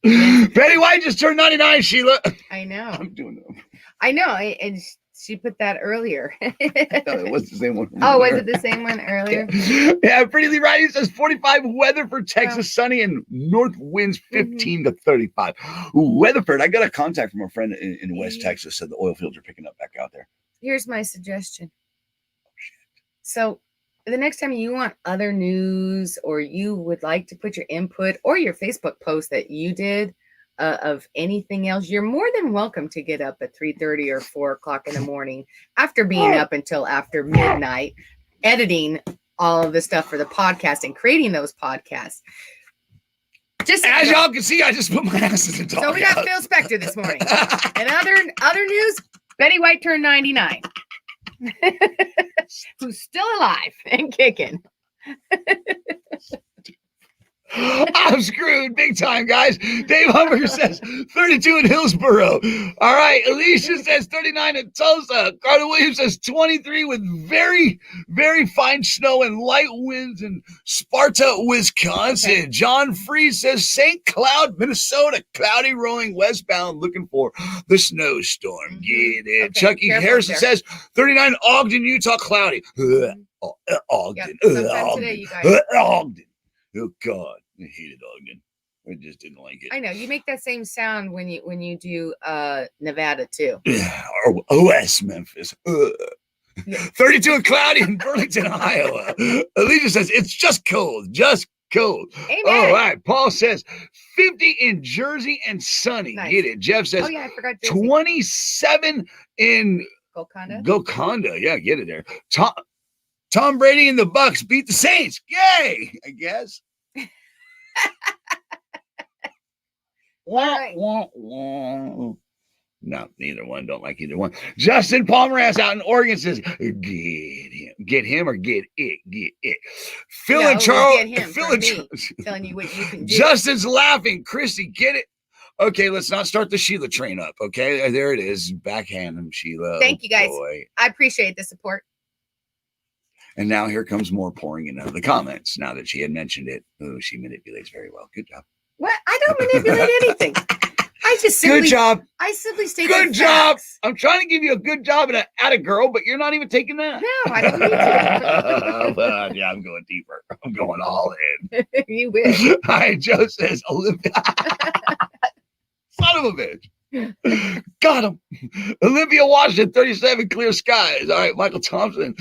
Betty White just turned 99, Sheila. I know. I'm doing it. I know. And she put that earlier. No, it was the same one. Oh, was it the same one earlier? Yeah, Pretty Lee Riley says 45 Weatherford, Texas, sunny and north winds 15 to 35. Ooh, Weatherford, I got a contact from a friend in West Texas, said the oil fields are picking up back out there. Here's my suggestion. So the next time you want other news or you would like to put your input or your Facebook post that you did of anything else, you're more than welcome to get up at 3:30 or 4 o'clock in the morning after being up until after midnight, editing all of the stuff for the podcast and creating those podcasts. Just as y'all can see, I just put my ass in the dog. So we got Phil Spector this morning. And other news, Betty White turned 99. Who's still alive and kicking. I'm screwed big time, guys. Dave Humber says 32 in Hillsboro. All right. Alicia says 39 in Tulsa. Carter Williams says 23 with very, very fine snow and light winds in Sparta, Wisconsin. Okay. John Freeze says St. Cloud, Minnesota. Cloudy rolling westbound looking for the snowstorm. Get it. Okay. Chucky Harrison says 39 Ogden, Utah. Cloudy. Ogden. Yep. Ogden. Today, you guys. Ogden. Oh God, I hated Ogden. I just didn't like it. I know you make that same sound when you do Nevada too. Yeah, or West Memphis. Yeah. 32 and cloudy in Burlington, Iowa. Alicia says it's just cold, cold. Amen. All right. Paul says 50 in Jersey and sunny. Nice. Get it. Jeff says I forgot Jersey. 27 in Golconda. Yeah, get it there. Tom Brady and the Bucks beat the Saints. Yay, I guess. Right. No, neither one. Don't like either one. Justin Palmerass out in Oregon says, get him or get it. Phil and Charles. Telling you what you can do. Justin's laughing. Christy, get it. Okay, let's not start the Sheila train up. Okay, there it is. Backhand him, Sheila. Thank you, guys. Boy. I appreciate the support. And now here comes more pouring into the comments. Now that she had mentioned it, she manipulates very well. Good job. What? I don't manipulate anything. I just simply, good job. I simply state good job. I'm trying to give you a good job and at a girl, but you're not even taking that. No, I don't need to. Well, yeah, I'm going deeper. I'm going all in. You wish. All right, Joe says Olivia. Son of a bitch. Got him. Olympia, Washington, 37, clear skies. All right, Michael Thompson.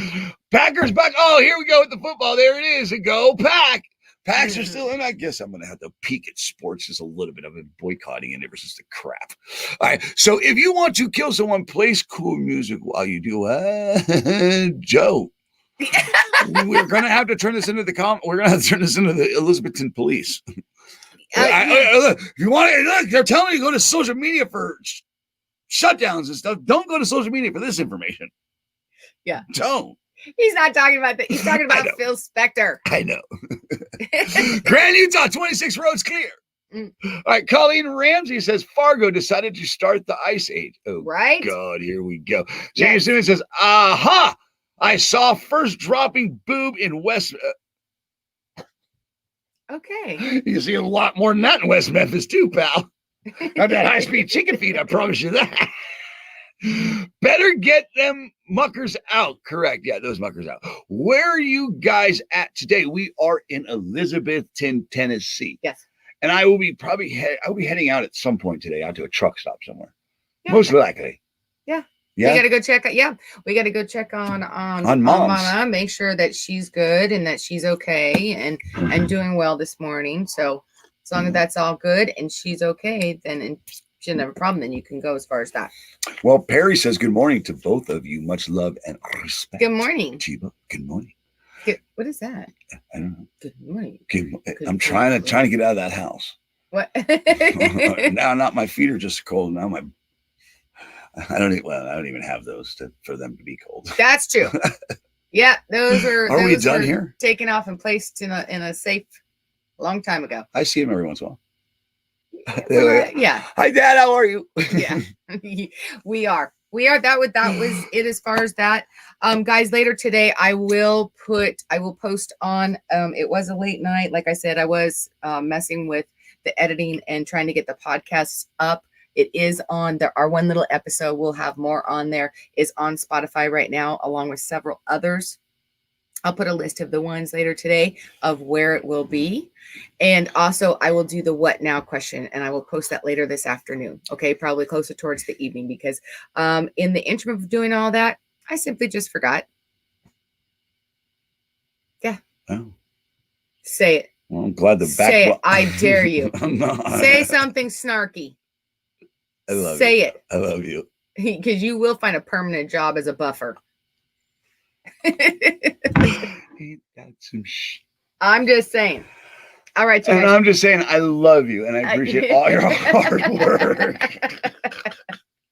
Packers back. Oh, here we go with the football. There it is. Go, Pack. Packs are still in. I guess I'm going to have to peek at sports just a little bit. I've been boycotting it ever since the crap. All right. So if you want to kill someone, play cool music while you do. Joe. We're going to have to turn this into We're going to have to turn this into the Elizabethton police. Look, if you want to, look, they're telling you to go to social media for shutdowns and stuff. Don't go to social media for this information. Yeah. Don't. He's not talking about that. He's talking about Phil Spector. I know. Grand Utah, 26 roads clear. All right. Colleen Ramsey says Fargo decided to start the ice age. Oh, right. God, here we go. James Simmons says, aha, I saw first dropping boob in West. Okay. You see a lot more than that in West Memphis, too, pal. Not that high-speed chicken feed, I promise you that. Better get them muckers out. Correct. Yeah, those muckers out. Where are you guys at today? We are in Elizabethton, Tennessee. Yes. And I will be I'll be heading out at some point today out to a truck stop somewhere. Yeah. Most likely. Yeah. Yeah. We got to go check. Yeah. We got to go check on Mom's. Mama, make sure that she's good and that she's okay and doing well this morning. So as long as that's all good and she's okay, then she doesn't have a problem, then you can go as far as that. Well, Perry says good morning to both of you. Much love and respect. Good morning. Chiba, good morning. What is that? I don't know. Good morning. I'm trying to get out of that house. What? Now, not my feet are just cold. Now I don't even have those for them to be cold. That's true. Yeah, those are. Are we done here? Taken off and placed in a safe a long time ago. I see them every once in a while. Yeah. Hi, Dad. How are you? Yeah. We are. That was it as far as that. Guys, later today I will post on it was a late night. Like I said, I was messing with the editing and trying to get the podcasts up. It is on our one little episode. We'll have more on there, is on Spotify right now, along with several others. I'll put a list of the ones later today of where it will be. And also I will do the what now question, and I will post that later this afternoon. Okay. Probably closer towards the evening, because in the interim of doing all that, I simply just forgot. Yeah. Oh. Say it. Well, I'm glad the back. Say it. I dare you. No, Say something snarky. I love Say you. it. I love you. Because you will find a permanent job as a buffer. I'm just saying. All right, you and guys. I'm just saying I love you and I appreciate all your hard work.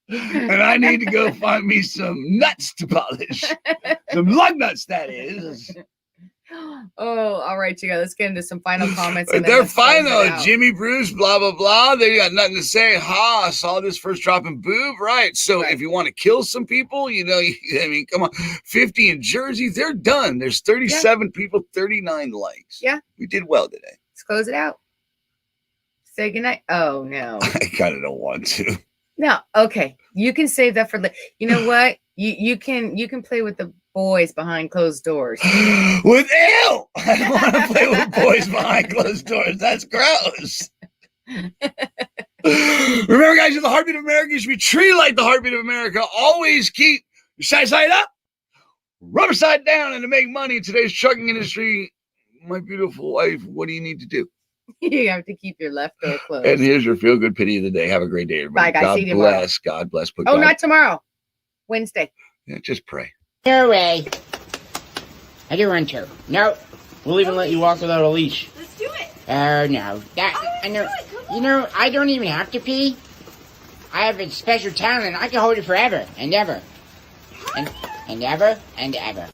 And I need to go find me some nuts to polish. Some lug nuts, that is. Oh, all right, you guys. Let's get into some final comments. And They're fine though. Jimmy Bruce, blah blah blah. They got nothing to say. Ha! I saw this first drop in boob. Right. So if you want to kill some people, I mean, come on. 50 in Jersey, they're done. There's 37 people, 39 likes. Yeah. We did well today. Let's close it out. Say goodnight. Oh no. I kind of don't want to. No. Okay. You can save that for later. You know what? You can play with the boys behind closed doors. With ew! I don't want to play with boys behind closed doors. That's gross. Remember, guys, you're the heartbeat of America. You should be treated like the heartbeat of America. Always keep your side up, rubber side down, and to make money in today's trucking industry, my beautiful wife, what do you need to do? You have to keep your left door closed. And here's your feel good pity of the day. Have a great day, everybody. Bye, guys. See you God tomorrow. bless. God bless. Put Oh, God. not tomorrow. Wednesday. Yeah, just pray. No way. I do want to. No. We'll even let you walk without a leash. Let's do it. Oh, no. I know. You know, I don't even have to pee. I have a special talent. I can hold it forever and ever. And ever and ever.